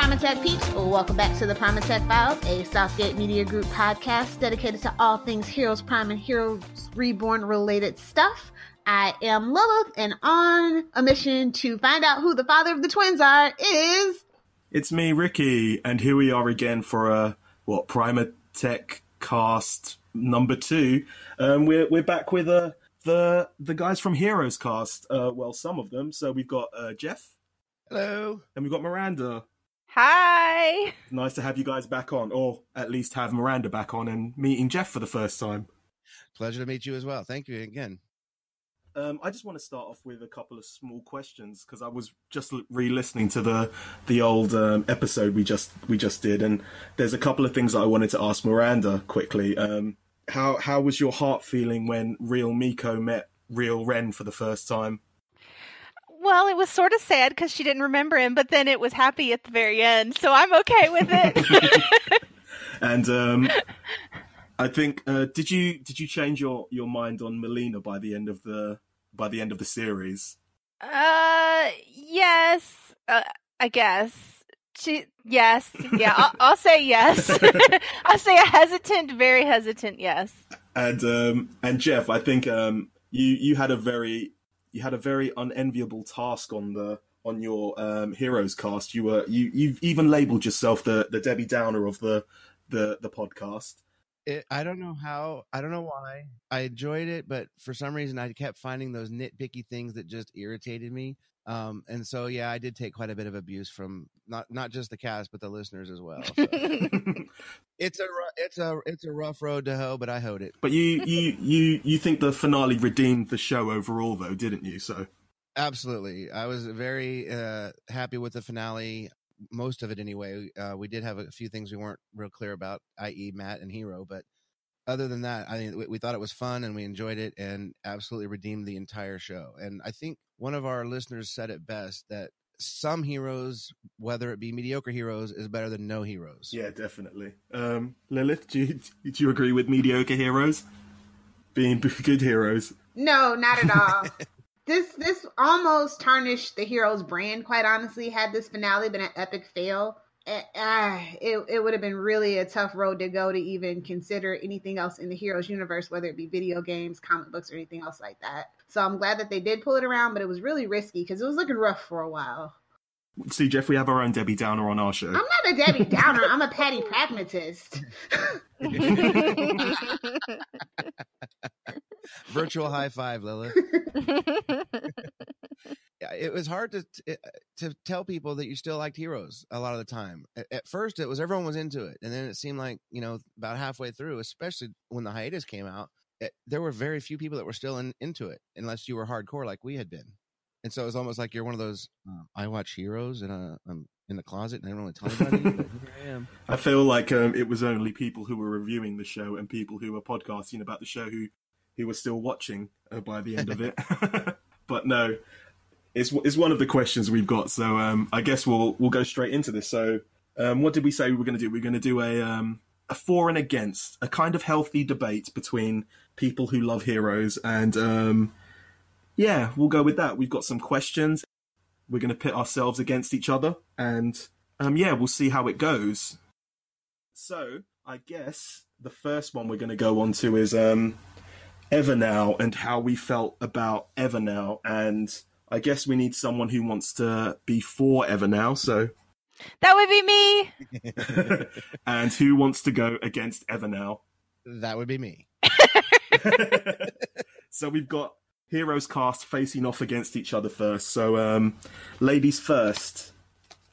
Primatech peeps, welcome back to the Primatech Files, a Southgate Media Group podcast dedicated to all things Heroes Prime and Heroes Reborn related stuff. I am Lilith, and on a mission to find out who the father of the twins are is... It's me, Ricky, and here we are again for PrimatechCast number 2. We're back with the guys from HeroesCast. Well, some of them. So we've got Jeff. Hello. And we've got Miranda. Hi. Nice to have you guys back on, or at least have Miranda back on and meeting Jeff for the first time. Pleasure to meet you as well. Thank you again. I just want to start off with a couple of small questions because I was just re-listening to the old episode we just did, and there's a couple of things that I wanted to ask Miranda quickly. How was your heart feeling when real Miko met real Ren for the first time? Well, it was sort of sad because she didn't remember him, but then it was happy at the very end, so I'm okay with it. And I think did you change your mind on Melina by the end of the series? Yes, I guess. Yes, yeah, I'll say yes. I'll say a very hesitant yes. And Jeff, I think you had a very unenviable task on your HeroesCast. You've even labelled yourself the Debbie Downer of the podcast. I don't know why. I enjoyed it, but for some reason I kept finding those nitpicky things that just irritated me. And so, yeah, I did take quite a bit of abuse from not just the cast, but the listeners as well. So. It's a rough road to hoe, but I hoed it. But you think the finale redeemed the show overall, though, didn't you? So absolutely, I was very happy with the finale. Most of it, anyway. We did have a few things we weren't real clear about, i.e., Matt and Hero. But other than that, I think we thought it was fun and we enjoyed it and absolutely redeemed the entire show. And I think one of our listeners said it best that some heroes, whether it be mediocre heroes, is better than no heroes. Yeah, definitely. Lilith, do you agree with mediocre heroes being good heroes? No, not at all. This almost tarnished the Heroes brand, quite honestly. Had this finale been an epic fail, it would have been really a tough road to go to even consider anything else in the Heroes universe, whether it be video games, comic books, or anything else like that. So I'm glad that they did pull it around, but it was really risky because it was looking rough for a while. See, Jeff, we have our own Debbie Downer on our show. I'm not a Debbie Downer. I'm a Patty Pragmatist. Virtual high five, Lilith. It was hard to tell people that you still liked Heroes a lot of the time. At first, everyone was into it, and then it seemed like about halfway through, especially when the hiatus came out, there were very few people that were still into it, unless you were hardcore like we had been. And so it was almost like you're one of those. I watch Heroes, and I'm in the closet, and I don't really tell anybody. But here I am. I feel like it was only people who were reviewing the show and people who were podcasting about the show who were still watching by the end of it. But no, it's one of the questions we've got. So I guess we'll go straight into this. So what did we say we were going to do? We're going to do a for and against, a kind of healthy debate between people who love Heroes, and yeah, we'll go with that. We've got some questions. We're going to pit ourselves against each other, and yeah, we'll see how it goes. So I guess the first one we're going to go on to is Evernow and how we felt about Evernow, and I guess we need someone who wants to be for Evernow, so that would be me. And who wants to go against Evernow? That would be me. So we've got HeroesCast facing off against each other first. So ladies first.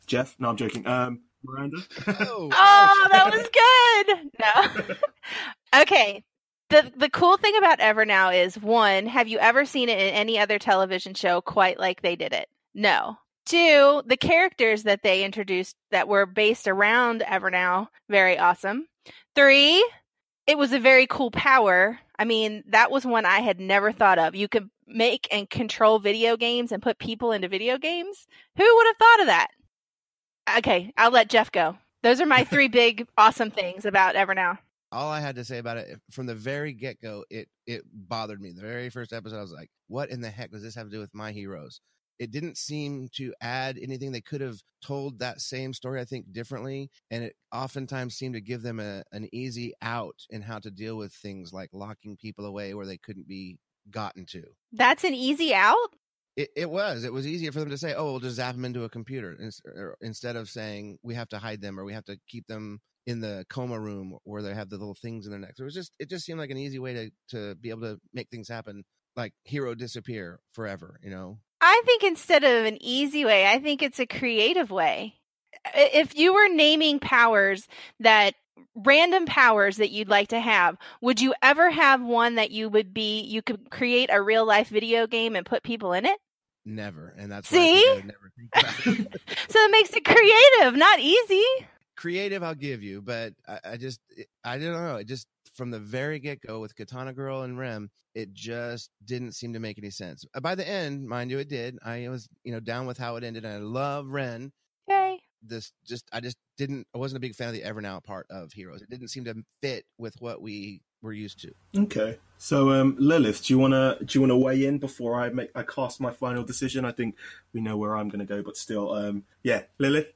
Jeff? No, I'm joking. Miranda? Oh, that was good. No. Okay. The cool thing about Evernow is, one, have you ever seen it in any other television show quite like they did it? No. Two, the characters that they introduced that were based around Evernow, very awesome. Three, it was a very cool power. I mean, that was one I had never thought of. You could make and control video games and put people into video games. Who would have thought of that? Okay, I'll let Jeff go. Those are my three big awesome things about Evernow. All I had to say about it from the very get-go, it bothered me. The very first episode, I was like, what in the heck does this have to do with my heroes? it didn't seem to add anything. They could have told that same story, I think, differently. And it oftentimes seemed to give them an easy out in how to deal with things like locking people away where they couldn't be gotten to. That's an easy out? It was easier for them to say, oh, we'll just zap them into a computer instead of saying we have to hide them or we have to keep them in the coma room where they have the little things in their necks. It just seemed like an easy way to be able to make things happen, like hero disappear forever, you know? I think instead of an easy way, I think it's a creative way. If you were naming random powers that you'd like to have, would you ever have one that you could create a real life video game and put people in it? Never. And that's why I would never think about it. So it makes it creative, not easy. Creative, I'll give you, but I don't know. It just, from the very get-go with Katana Girl and Rem, it just didn't seem to make any sense. By the end, mind you, it did. I was, down with how it ended, and I love Ren. Yay. I wasn't a big fan of the Evernow part of Heroes. It didn't seem to fit with what we were used to. Okay, so Lilith, do you wanna weigh in before I cast my final decision? I think we know where I'm gonna go, but still, Lilith.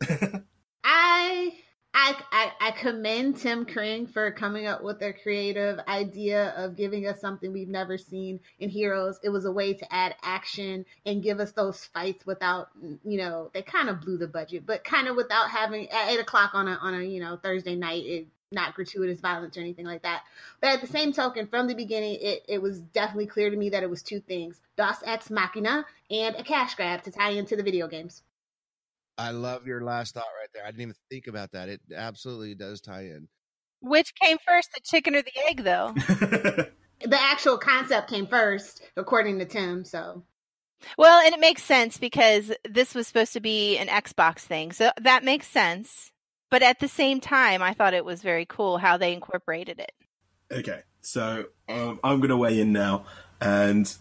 I commend Tim Kring for coming up with a creative idea of giving us something we've never seen in Heroes. It was a way to add action and give us those fights without, they kind of blew the budget, but kind of without having at 8:00 on a Thursday night, not gratuitous violence or anything like that. But at the same token, from the beginning, it was definitely clear to me that it was two things: Deus Ex Machina and a cash grab to tie into the video games. I love your last thought right there. I didn't even think about that. It absolutely does tie in. Which came first, the chicken or the egg, though? The actual concept came first, according to Tim, so. Well, and it makes sense because this was supposed to be an Xbox thing, so that makes sense. But at the same time, I thought it was very cool how they incorporated it. Okay, so I'm going to weigh in now. And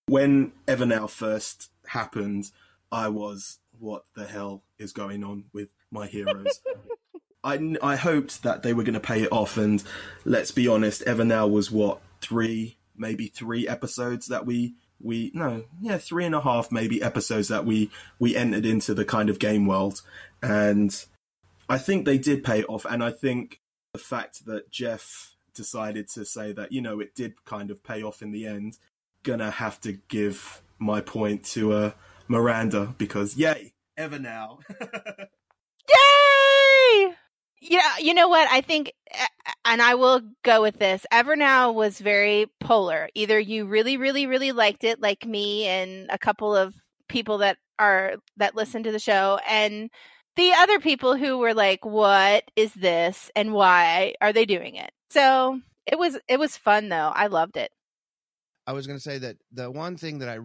when Evernow first happened, I was, what the hell is going on with my heroes? I hoped that they were going to pay it off, and let's be honest, Evernow was what, maybe three episodes that 3.5 maybe episodes that we entered into the kind of game world, and I think they did pay it off. And I think the fact that Jeff decided to say that, it did kind of pay off in the end, gonna have to give my point to Miranda, because yay, Evernow. Yay! Yeah, you know what? I think, and I will go with this, Evernow was very polar. Either you really, really, really liked it, like me and a couple of people that listen to the show, and the other people who were like, what is this and why are they doing it? So it was fun, though. I loved it. I was going to say that the one thing that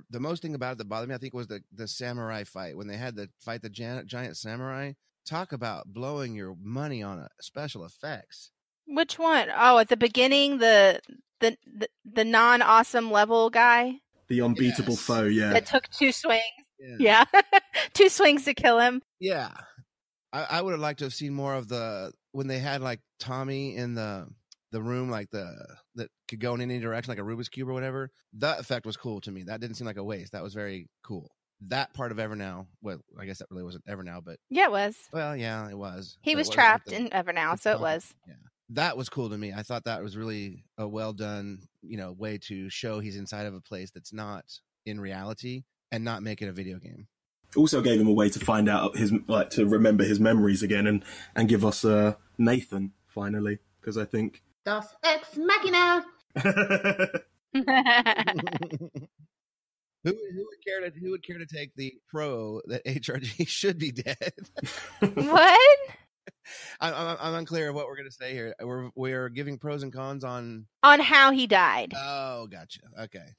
the most thing about it that bothered me, I think, was the samurai fight. When they had to fight the giant samurai, talk about blowing your money on special effects. Which one? Oh, at the beginning, the non-awesome level guy? The unbeatable foe, yeah. That took 2 swings. Yeah. 2 swings to kill him. Yeah. I would have liked to have seen more of when they had like Tommy in the room, like that could go in any direction, like a Rubik's Cube or whatever. That effect was cool to me. That didn't seem like a waste. That was very cool. That part of Evernow, well, I guess that really wasn't Evernow, but yeah, it was. Well, yeah, it was. He was trapped in Evernow, so it was. Yeah, that was cool to me. I thought that was really a well done, way to show he's inside of a place that's not in reality and not make it a video game. Also gave him a way to find out to remember his memories again and give us Nathan finally, because I think Deus Ex Machina. Who would care to take the pro that HRG should be dead? What? I'm unclear of what we're going to say here. We're giving pros and cons on how he died. Oh, gotcha. Okay.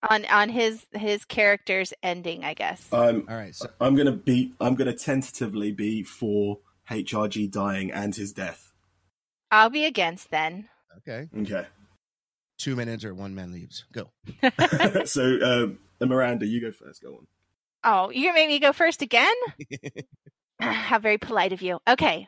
On his character's ending, I guess. All right. So I'm gonna tentatively be for HRG dying and his death. I'll be against then. Okay. 2 men enter, 1 man leaves. Go. So, Miranda, you go first. Go on. Oh, you're gonna make me go first again? How very polite of you. Okay.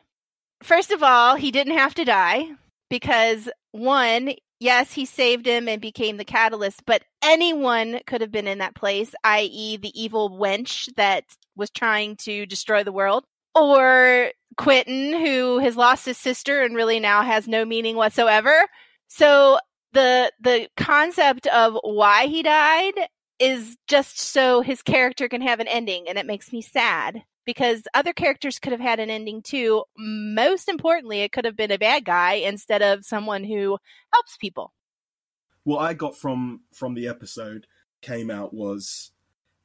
First of all, he didn't have to die because, one, yes, he saved him and became the catalyst, but anyone could have been in that place, i.e. the evil wench that was trying to destroy the world, or Quentin, who has lost his sister and really now has no meaning whatsoever. So the concept of why he died is just so his character can have an ending, and it makes me sad because other characters could have had an ending too. Most importantly, it could have been a bad guy instead of someone who helps people. What I got from the episode came out was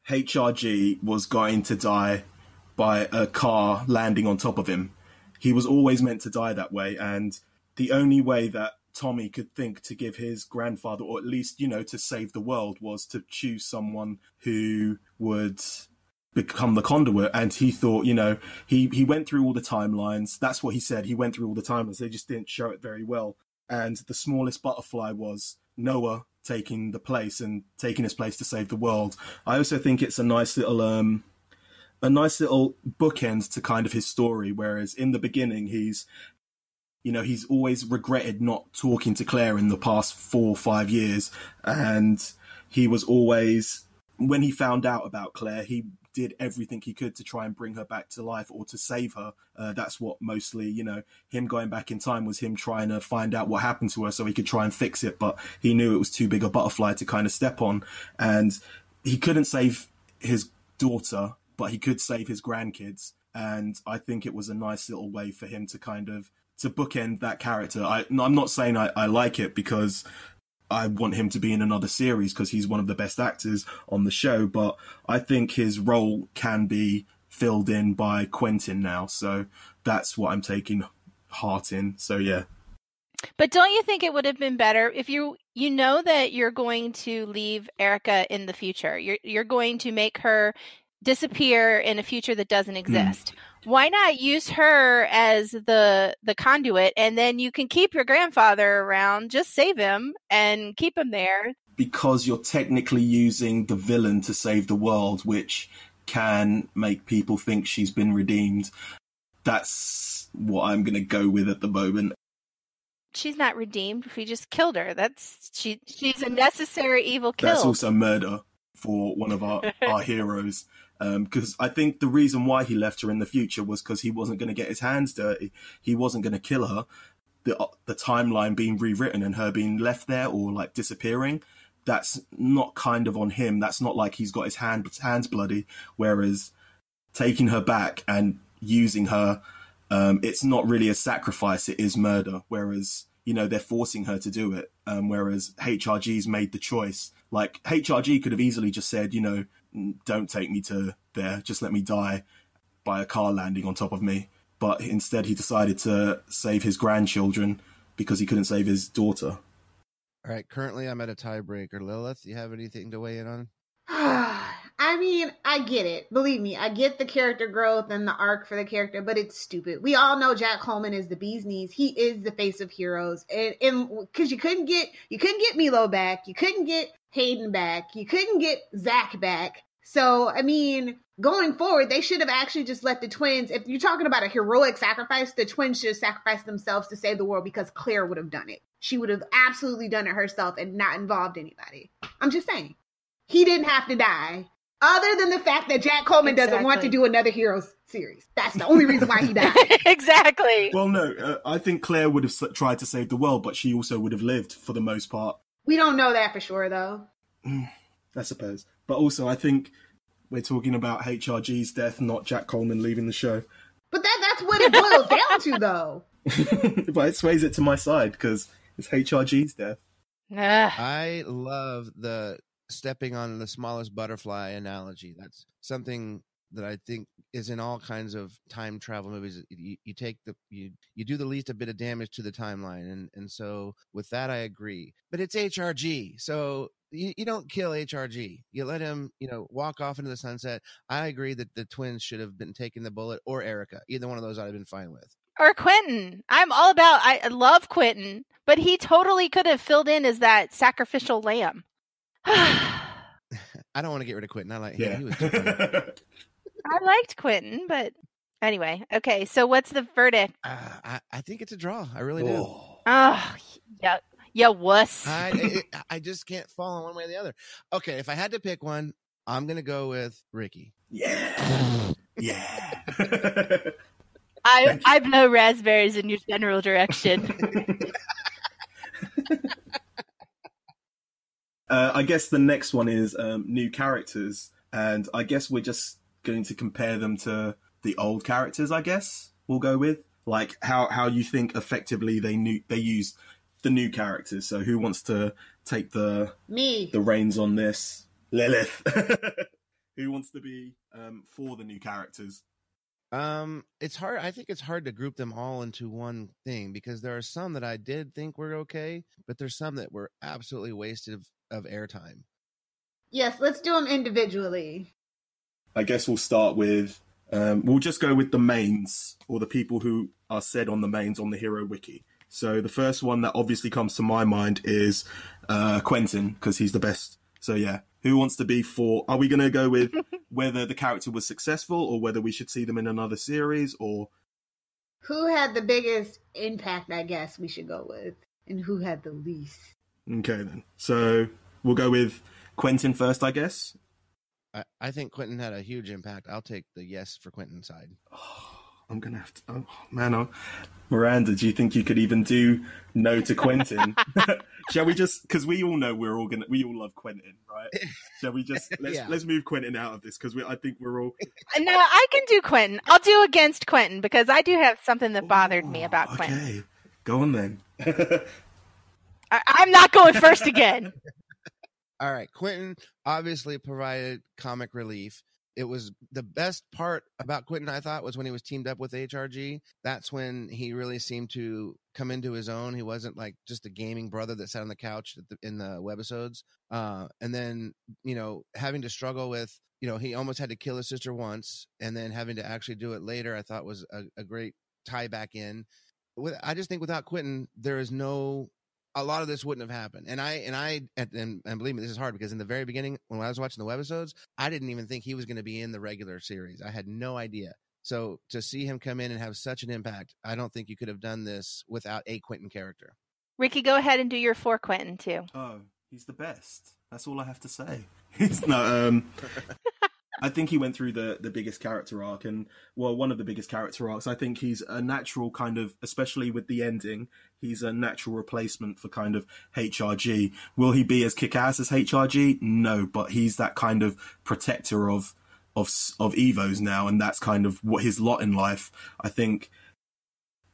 HRG was going to die by a car landing on top of him. He was always meant to die that way, and the only way that Tommy could think to give his grandfather, or at least, to save the world, was to choose someone who would become the conduit. And he thought, he went through all the timelines. That's what he said. He went through all the timelines. They just didn't show it very well. And the smallest butterfly was Noah taking the place and taking his place to save the world. I also think it's a nice little bookend to kind of his story. Whereas in the beginning, he's always regretted not talking to Claire in the past 4 or 5 years. And he was always, when he found out about Claire, he did everything he could to try and bring her back to life or to save her. That's what mostly, him going back in time was him trying to find out what happened to her so he could try and fix it. But he knew it was too big a butterfly to kind of step on. And he couldn't save his daughter, but he could save his grandkids. And I think it was a nice little way for him to kind of to bookend that character. I'm not saying I like it because I want him to be in another series because he's one of the best actors on the show, but I think his role can be filled in by Quentin now. So that's what I'm taking heart in. So yeah. But don't you think it would have been better if you know that you're going to leave Erica in the future? You're going to make her disappear in a future that doesn't exist. Why not use her as the conduit, and then you can keep your grandfather around, just save him and keep him there? Because you're technically using the villain to save the world, which can make people think she's been redeemed. That's what I'm going to go with at the moment. She's not redeemed. We just killed her. She's a necessary evil kill. That's also murder for one of our heroes. Because I think the reason why he left her in the future was because he wasn't going to get his hands dirty. He wasn't going to kill her. The timeline being rewritten and her being left there or like disappearing, that's not kind of on him. That's not like he's got his hands bloody. Whereas taking her back and using her, it's not really a sacrifice. It is murder. Whereas, they're forcing her to do it. Whereas HRG's made the choice. Like HRG could have easily just said, don't take me to there, just let me die by a car landing on top of me. But instead he decided to save his grandchildren because he couldn't save his daughter. All right, currently I'm at a tiebreaker. Lilith, you have anything to weigh in on? I mean, I get it. Believe me, I get the character growth and the arc for the character, but it's stupid. We all know Jack Coleman is the bee's knees. He is the face of Heroes. And because you couldn't get Milo back, you couldn't get Hayden back, you couldn't get Zach back. So, I mean, going forward, they should have actually just let the twins, if you're talking about a heroic sacrifice, the twins should have sacrificed themselves to save the world because Claire would have done it. She would have absolutely done it herself and not involved anybody. I'm just saying. He didn't have to die. Other than the fact that Jack Coleman doesn't want to do another Heroes series. That's the only reason why he died. Exactly. Well, no, I think Claire would have tried to save the world, but she also would have lived for the most part. We don't know that for sure, though. I suppose. But also, I think we're talking about HRG's death, not Jack Coleman leaving the show. But that's what it boils down to, though. But it sways it to my side, because it's HRG's death. I love the stepping on the smallest butterfly analogy. That's something that I think is in all kinds of time travel movies. You do the least a bit of damage to the timeline, and so with that I agree. But it's HRG, so you don't kill HRG. You let him, walk off into the sunset. I agree that the twins should have been taking the bullet, or Erica. Either one of those I'd have been fine with. Or Quentin. I love Quentin, but he totally could have filled in as that sacrificial lamb. I don't want to get rid of Quentin. I like him. He was too funny. I liked Quentin, but anyway. Okay, so what's the verdict? I think it's a draw. I really do. Oh, Yeah, wuss. I just can't fall on one way or the other. Okay, if I had to pick one, I'm gonna go with Ricky. Yeah. Yeah. I blow raspberries in your general direction. I guess the next one is new characters, and I guess we're just going to compare them to the old characters. I guess we'll go with like how you think effectively they used the new characters. So who wants to take the reins on this? Lilith. Who wants to be for the new characters? It's hard. I think it's hard to group them all into one thing because there are some that I did think were okay, but there's some that were absolutely wasted of airtime. Yes, let's do them individually. I guess we'll start with, we'll just go with the mains, or the people who are said on the mains on the Hero Wiki. So the first one that obviously comes to my mind is Quentin, because he's the best. So yeah, who wants to be for? Are we going to go with whether the character was successful or whether we should see them in another series, or who had the biggest impact? I guess we should go with, and who had the least. Okay, then. So we'll go with Quentin first, I guess. I think Quentin had a huge impact. I'll take the yes for Quentin's side. Oh, I'm going to have to... Oh, man, Miranda, do you think you could even do no to Quentin? Shall we just... Because we all know we all love Quentin, right? Shall we just... Let's move Quentin out of this, because I think we're all... No, I can do Quentin. I'll do against Quentin, because I do have something that bothered me about Quentin. Okay, go on then. I'm not going first again. All right. Quentin obviously provided comic relief. It was the best part about Quentin, I thought, was when he was teamed up with HRG. That's when he really seemed to come into his own. He wasn't like just a gaming brother that sat on the couch in the webisodes. And then, having to struggle with, he almost had to kill his sister once, and then having to actually do it later, I thought was a great tie back in. I just think without Quentin, a lot of this wouldn't have happened. And believe me, this is hard because in the very beginning, when I was watching the webisodes, I didn't even think he was going to be in the regular series. I had no idea. So to see him come in and have such an impact, I don't think you could have done this without a Quentin character. Ricky, go ahead and do your for Quentin too. Oh, he's the best. That's all I have to say. I think he went through the biggest character arc, and one of the biggest character arcs. I think he's a natural kind of, especially with the ending, he's a natural replacement for kind of HRG. Will he be as kick-ass as HRG? No, but he's that kind of protector of Evos now, and that's kind of what his lot in life. I think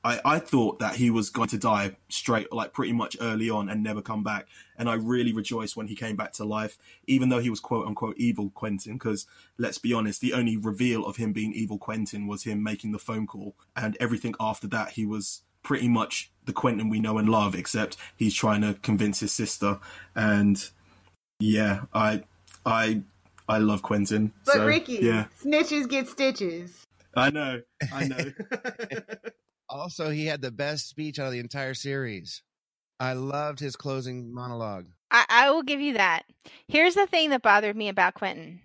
I thought that he was going to die straight, like pretty much early on, and never come back. And I really rejoiced when he came back to life, even though he was quote unquote evil Quentin, because let's be honest, the only reveal of him being evil Quentin was him making the phone call, and everything after that, he was pretty much the Quentin we know and love, except he's trying to convince his sister. And yeah, I love Quentin. But so, Ricky, yeah. Snitches get stitches. I know. Also, he had the best speech out of the entire series. I loved his closing monologue. I will give you that. Here's the thing that bothered me about Quentin.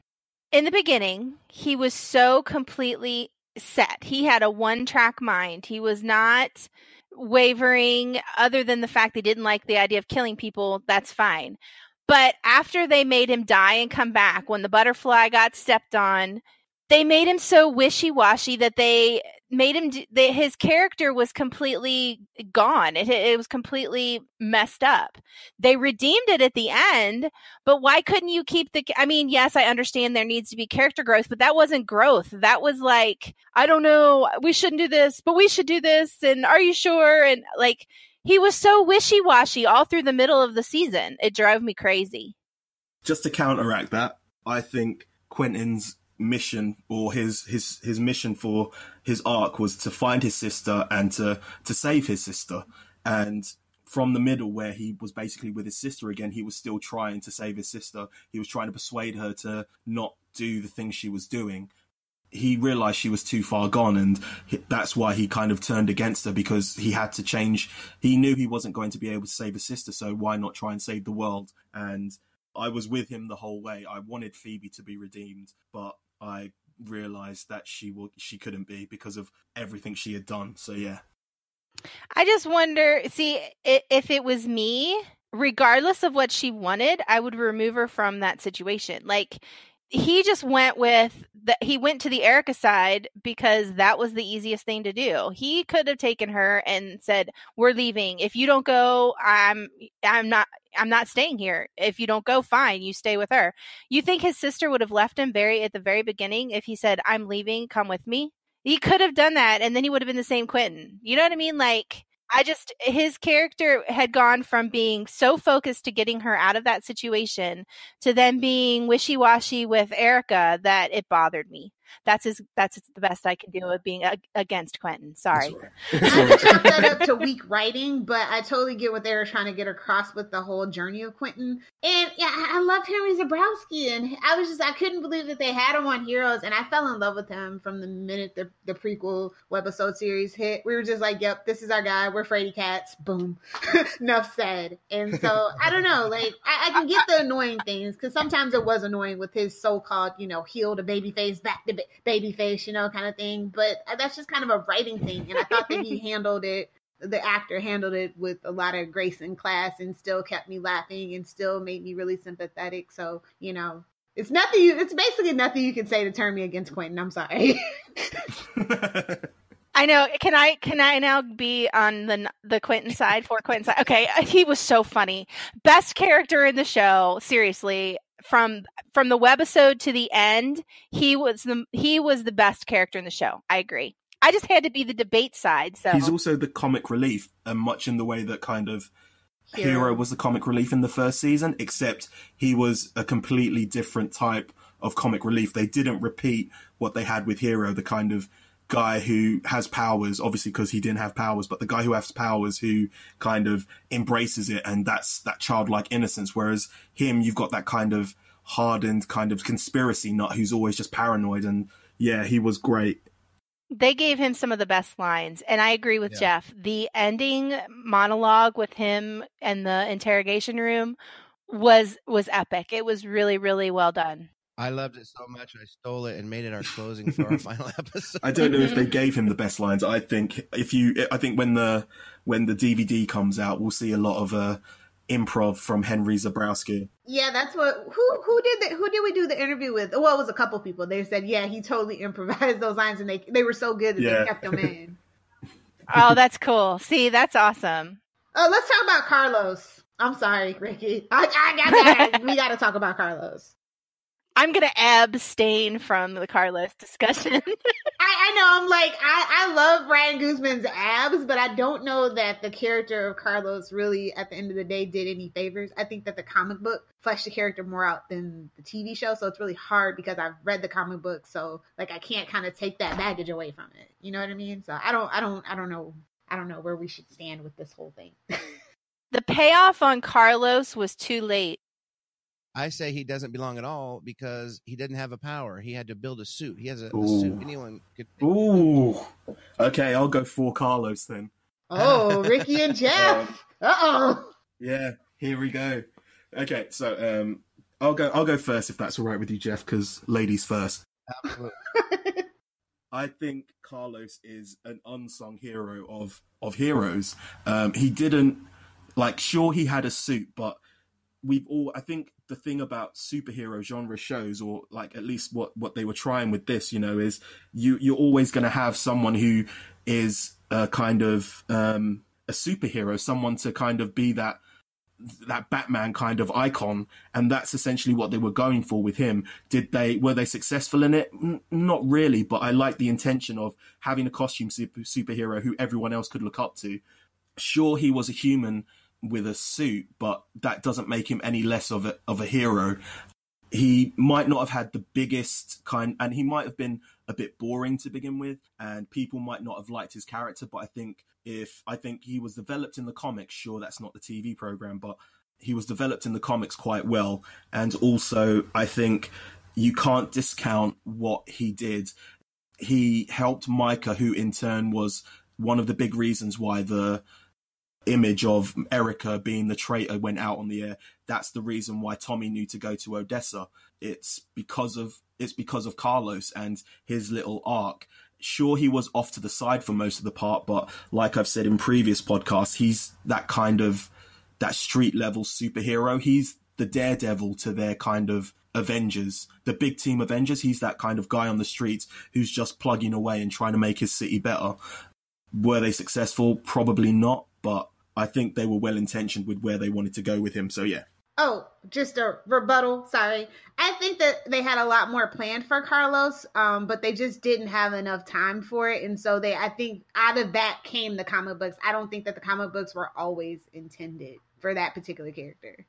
In the beginning, he was so completely set. He had a one-track mind. He was not wavering, other than the fact they didn't like the idea of killing people. That's fine. But after they made him die and come back, when the butterfly got stepped on, they made him so wishy-washy that they made him his character was completely gone. It was completely messed up. They redeemed it at the end, but why couldn't you keep yes, I understand there needs to be character growth, but that wasn't growth. That was like, I don't know, we shouldn't do this, but we should do this, and are you sure? And like, he was so wishy-washy all through the middle of the season. It drove me crazy. Just to counteract that, I think Quentin's mission, or his mission for his arc, was to find his sister and to save his sister. And from the middle, where he was basically with his sister again, he was still trying to save his sister. He was trying to persuade her to not do the things she was doing. He realized she was too far gone, and that's why he kind of turned against her, because he had to change. He knew he wasn't going to be able to save his sister, so why not try and save the world? And I was with him the whole way. I wanted Phoebe to be redeemed, but I realized that she couldn't be because of everything she had done. So yeah. I just wonder, see, if it was me, regardless of what she wanted, I would remove her from that situation. Like, he just went he went to the Erica side because that was the easiest thing to do. He could have taken her and said, "We're leaving. If you don't go, I'm not staying here. If you don't go, fine, you stay with her." You think his sister would have left him at the very beginning if he said, "I'm leaving, come with me"? He could have done that, and then he would have been the same Quentin. You know what I mean? Like, his character had gone from being so focused to getting her out of that situation to then being wishy-washy with Erica that it bothered me. That's the best I can do of being against Quentin. Sorry. I chalk that up to weak writing, but I totally get what they were trying to get across with the whole journey of Quentin. And yeah, I love Henry Zebrowski, and I couldn't believe that they had him on Heroes, and I fell in love with him from the minute the prequel webisode series hit. We were just like, yep, this is our guy. We're Frady Cats. Boom. Enough said. And so, I don't know, like, I can get the annoying things, because sometimes it was annoying with his so-called, heel to babyface, back to babyface, kind of thing. But that's just kind of a writing thing. And I thought that the actor handled it with a lot of grace and class, and still kept me laughing and still made me really sympathetic. So, it's basically nothing you can say to turn me against Quentin. I'm sorry. I know. Can I now be on the Quentin side, for Quentin side? Okay, he was so funny. Best character in the show, seriously. From the webisode to the end, he was the best character in the show. I agree. I just had to be the debate side. So he's also the comic relief, and much in the way that kind of Hero was the comic relief in the first season, except he was a completely different type of comic relief. They didn't repeat what they had with Hero, the kind of guy who has powers, obviously because he didn't have powers, but the guy who has powers who kind of embraces it, and that's that childlike innocence. Whereas him, you've got that kind of hardened kind of conspiracy nut who's always just paranoid. And yeah, he was great. They gave him some of the best lines, and I agree with Jeff. The ending monologue with him and the interrogation room was epic. It was really, really well done. I loved it so much, I stole it and made it our closing for our final episode. I don't know if they gave him the best lines. I think when the DVD comes out, we'll see a lot of improv from Henry Zebrowski. Yeah, that's what. Who did we do the interview with? Well, it was a couple people. They said, yeah, he totally improvised those lines, and they were so good that they kept them in. Oh, that's cool. See, that's awesome. Let's talk about Carlos. I'm sorry, Ricky. We got to talk about Carlos. I'm going to abstain from the Carlos discussion. I know. I'm like, I love Ryan Guzman's abs, but I don't know that the character of Carlos really, at the end of the day, did any favors. I think that the comic book fleshed the character more out than the TV show. So it's really hard because I've read the comic book. So like, I can't kind of take that baggage away from it. You know what I mean? So I don't know where we should stand with this whole thing. The payoff on Carlos was too late. I say he doesn't belong at all because he didn't have a power. He had to build a suit. He has a suit anyone could. Ooh. Okay, I'll go for Carlos then. Oh, Ricky and Jeff. Uh-oh. Yeah, here we go. Okay, so I'll go first if that's all right with you, Jeff, because ladies first. Absolutely. I think Carlos is an unsung hero of Heroes. He didn't sure he had a suit, but I think the thing about superhero genre shows, or at least what they were trying with this, is you're always going to have someone who is a kind of a superhero, someone to kind of be that Batman kind of icon, and that's essentially what they were going for with him. Were they successful in it? Not really, but I like the intention of having a costume superhero who everyone else could look up to. Sure, he was a human with a suit, but that doesn't make him any less of a hero. He might not have had the biggest and he might have been a bit boring to begin with, and people might not have liked his character, but I think he was developed in the comics. Sure, that's not the TV program, but he was developed in the comics quite well. And also, I think you can't discount what he did. He helped Micah, who in turn was one of the big reasons why the image of Erica being the traitor went out on the air. That's the reason why Tommy knew to go to Odessa. It's because of Carlos and his little arc. sure, he was off to the side for most of the part, but like I've said in previous podcasts, he's that kind of that street level superhero. He's the Daredevil to their kind of Avengers, the big team Avengers. He's that kind of guy on the streets who's just plugging away and trying to make his city better. Were they successful? Probably not, but I think they were well intentioned with where they wanted to go with him. So yeah. Oh, just a rebuttal. Sorry. I think that they had a lot more planned for Carlos, but they just didn't have enough time for it. And so I think out of that came the comic books. I don't think that the comic books were always intended for that particular character.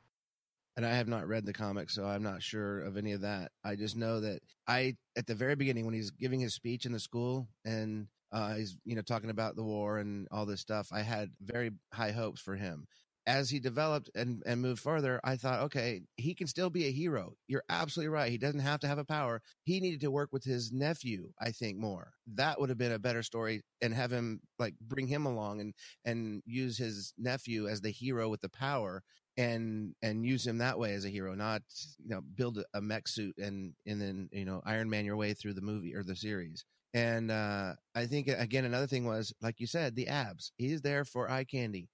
And I have not read the comics, so I'm not sure of any of that. I just know that at the very beginning, when he's giving his speech in the school and he's, talking about the war and all this stuff, I had very high hopes for him. As he developed and moved further, I thought, okay, he can still be a hero. You're absolutely right. He doesn't have to have a power. He needed to work with his nephew, I think, more. That would have been a better story, and have him bring him along and use his nephew as the hero with the power and use him that way as a hero, not build a mech suit and then Iron Man your way through the movie or the series. And I think again another thing was, like you said, the abs. He's there for eye candy.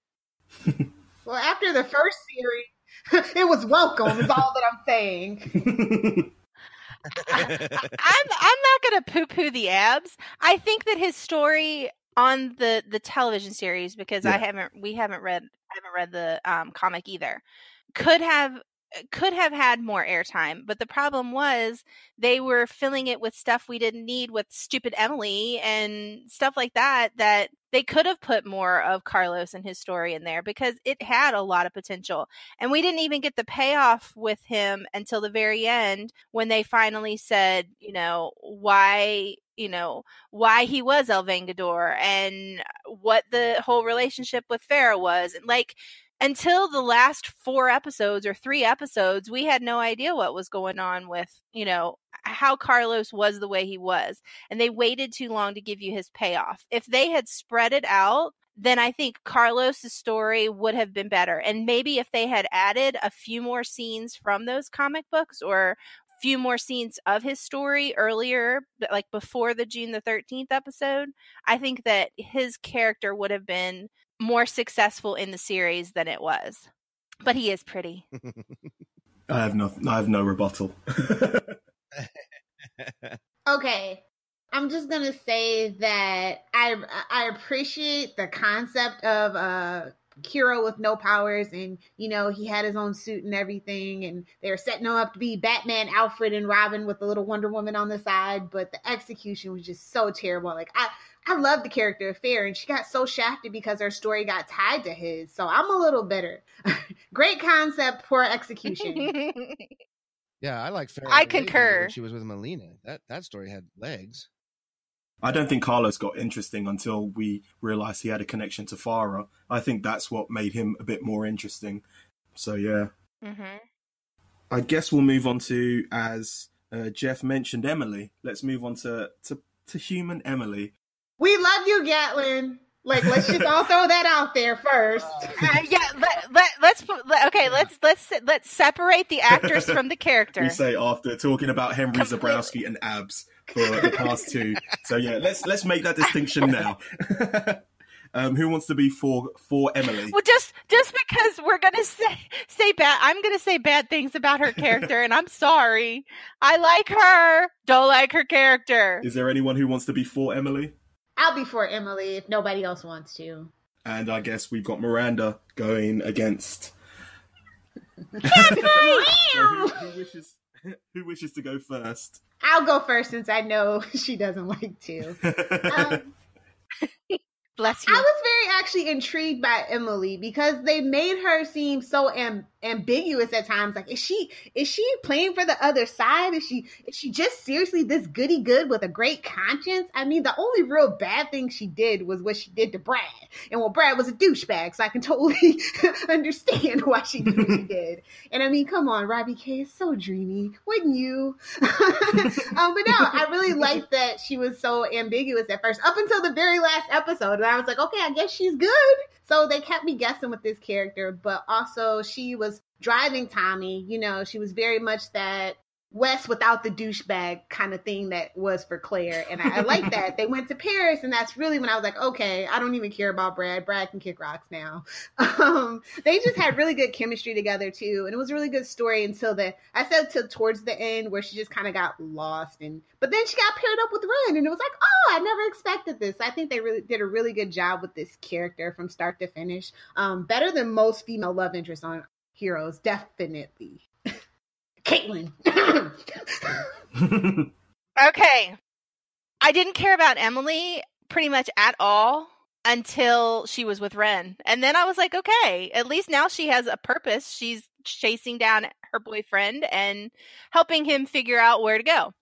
Well, after the first series, it was welcome, is all that I'm saying. I'm not going to poo-poo the abs. I think that his story on the television series, because we haven't read the comic either, could have had more airtime, but the problem was they were filling it with stuff we didn't need, with stupid Emily and stuff like that they could have put more of Carlos and his story in there, because it had a lot of potential. And we didn't even get the payoff with him until the very end, when they finally said, why he was El Vengador and what the whole relationship with Farah was. And until the last 4 episodes or 3 episodes, we had no idea what was going on with, how Carlos was the way he was. And they waited too long to give you his payoff. If they had spread it out, then I think Carlos' story would have been better. And maybe if they had added a few more scenes from those comic books, or a few more scenes of his story earlier, before the June the 13th episode, I think that his character would have been more successful in the series than it was. But he is pretty. I have no rebuttal. Okay. I'm just going to say that I appreciate the concept of a hero with no powers, and he had his own suit and everything, and they were setting him up to be Batman, Alfred, and Robin with the little Wonder Woman on the side, but the execution was just so terrible. I love the character of Farah, and she got so shafted because her story got tied to his, so I'm a little bitter. Great concept, poor execution. Yeah, I like Farah. I concur. When she was with Melina. That story had legs. I don't think Carlos got interesting until we realized he had a connection to Farah. I think that's what made him a bit more interesting. So, yeah. Mm-hmm. I guess we'll move on to, as Jeff mentioned, Emily. Let's move on to human Emily. We love you, Gatlin. Let's just all throw that out there first. Let's separate the actors from the character. We say after talking about Henry Zabrowski and abs for the past 2. So yeah, let's make that distinction now. Who wants to be for Emily? Well, just because we're gonna say bad, I'm gonna say bad things about her character, and I'm sorry. I like her. Don't like her character. Is there anyone who wants to be for Emily? I'll be for Emily if nobody else wants to. And I guess we've got Miranda going against. So who wishes to go first? I'll go first, since I know she doesn't like to. Bless you. I was very actually intrigued by Emily, because they made her seem so ambiguous at times. Is she playing for the other side? Is she just seriously this goody good with a great conscience? I mean, the only real bad thing she did was what she did to Brad, and Brad was a douchebag, so I can totally understand why she did what she did. And I mean, come on, Robbie K is so dreamy, wouldn't you? But no, I really liked that she was so ambiguous at first, up until the very last episode. And I was like, okay, I guess she's good. So they kept me guessing with this character, but also she was driving Tommy. She was very much that Wes without the douchebag kind of thing that was for Claire. And I like that. They went to Paris, and that's really when I was like, okay, I don't even care about Brad. Brad can kick rocks now. They just had really good chemistry together too. And it was a really good story until till towards the end where she just kind of got lost. But then she got paired up with Ren, and it was like, oh, I never expected this. I think they really did a really good job with this character from start to finish. Better than most female love interests on Heroes, definitely. Caitlin. Okay. I didn't care about Emily pretty much at all until she was with Ren. And then I was like, okay, at least now she has a purpose. She's chasing down her boyfriend and helping him figure out where to go.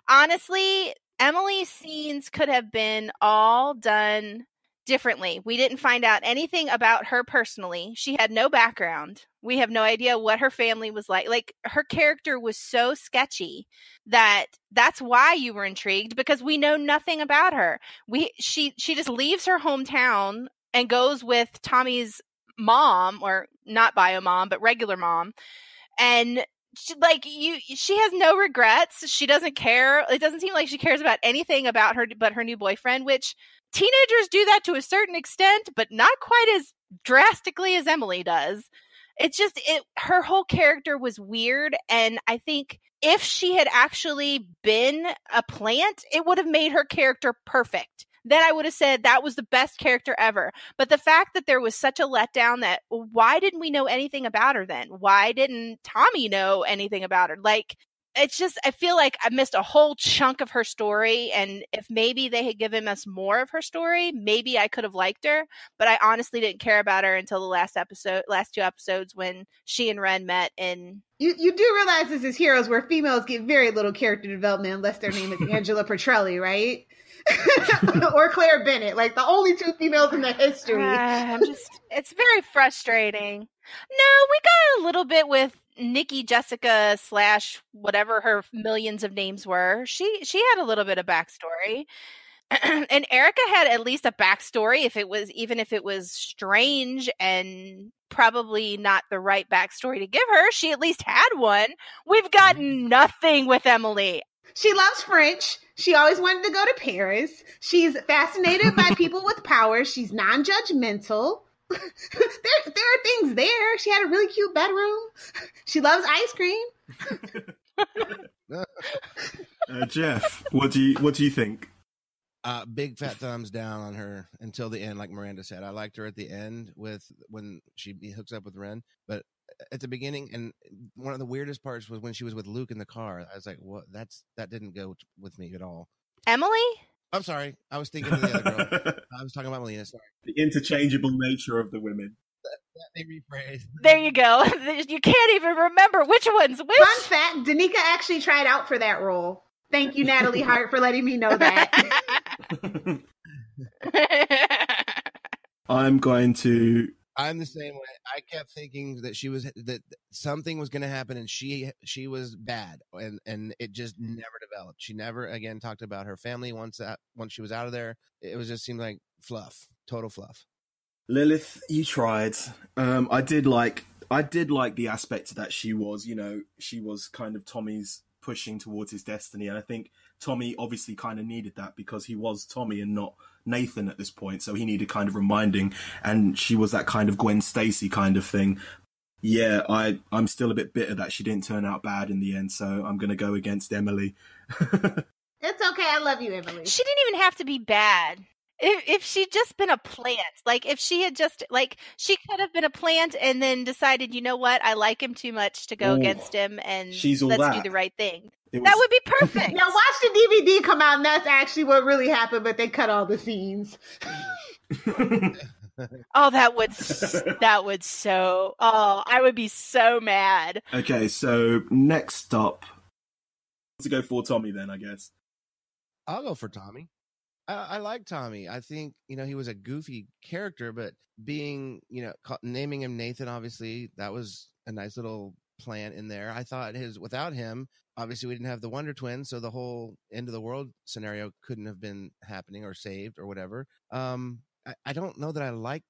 Honestly, Emily's scenes could have been all done differently. We didn't find out anything about her personally. She had no background. We have no idea what her family was like. Like, her character was so sketchy that's why you were intrigued, because we know nothing about her. She just leaves her hometown and goes with Tommy's mom, or not bio mom, but regular mom. And she has no regrets. She doesn't care. It doesn't seem like she cares about anything about her but her new boyfriend, which teenagers do that to a certain extent, but not quite as drastically as Emily does. It's just, her whole character was weird, and I think if she had actually been a plant, it would have made her character perfect. Then I would have said that was the best character ever. But the fact that there was such a letdown, that why didn't we know anything about her then? Why didn't Tommy know anything about her? Like, it's just, I feel like I missed a whole chunk of her story, and if maybe they had given us more of her story, maybe I could have liked her, but I honestly didn't care about her until the last two episodes when she and Ren met. And you do realize this is Heroes, where females get very little character development unless their name is Angela Petrelli, right? Or Claire Bennett, like the only two females in the history. It's very frustrating. No, we got a little bit with Nikki Jessica / whatever her millions of names were. She had a little bit of backstory. And Erica had at least a backstory, even if it was strange and probably not the right backstory to give her. She at least had one. We've got nothing with Emily. She loves French. She always wanted to go to Paris. She's fascinated by people with power. She's non-judgmental. There are things there. She had a really cute bedroom. She loves ice cream. Jeff, what do you think? Big fat thumbs down on her until the end, like Miranda said. I liked her at the end when she hooks up with Ren, but at the beginning, and one of the weirdest parts was when she was with Luke in the car. I was like, "What? That didn't go with me at all." Emily? I'm sorry. I was thinking of the other girl. I was talking about Melina. Sorry. The interchangeable nature of the women. Let me rephrase. There you go. You can't even remember which one's which. Fun fact, Danica actually tried out for that role. Thank you, Natalie Hart, for letting me know that. I'm the same way. I kept thinking that something was going to happen, and she was bad, and it just never developed. She never again talked about her family once she was out of there. It was just seemed like fluff, total fluff. Lilith, you tried. I did like the aspect that she was kind of Tommy's pushing towards his destiny, and I think Tommy obviously kind of needed that because he was Tommy and not Nathan at this point, so he needed kind of reminding, and she was that kind of Gwen Stacy kind of thing. Yeah, I'm still a bit bitter that she didn't turn out bad in the end, so I'm going to go against Emily. It's okay, I love you, Emily. She didn't even have to be bad. If she'd just been a plant, like if she had just, like, she could have been a plant and then decided, you know what, I like him too much to go against him, and let's do the right thing. That would be perfect. Now watch the DVD come out, and that's actually what really happened, but they cut all the scenes. Oh, I would be so mad. Okay, so next up, to go for Tommy then, I guess. I'll go for Tommy. I like Tommy. I think, he was a goofy character, but being, naming him Nathan, obviously, that was a nice little plan in there. I thought without him, obviously we didn't have the Wonder Twins, so the whole end of the world scenario couldn't have been happening or saved or whatever. I don't know that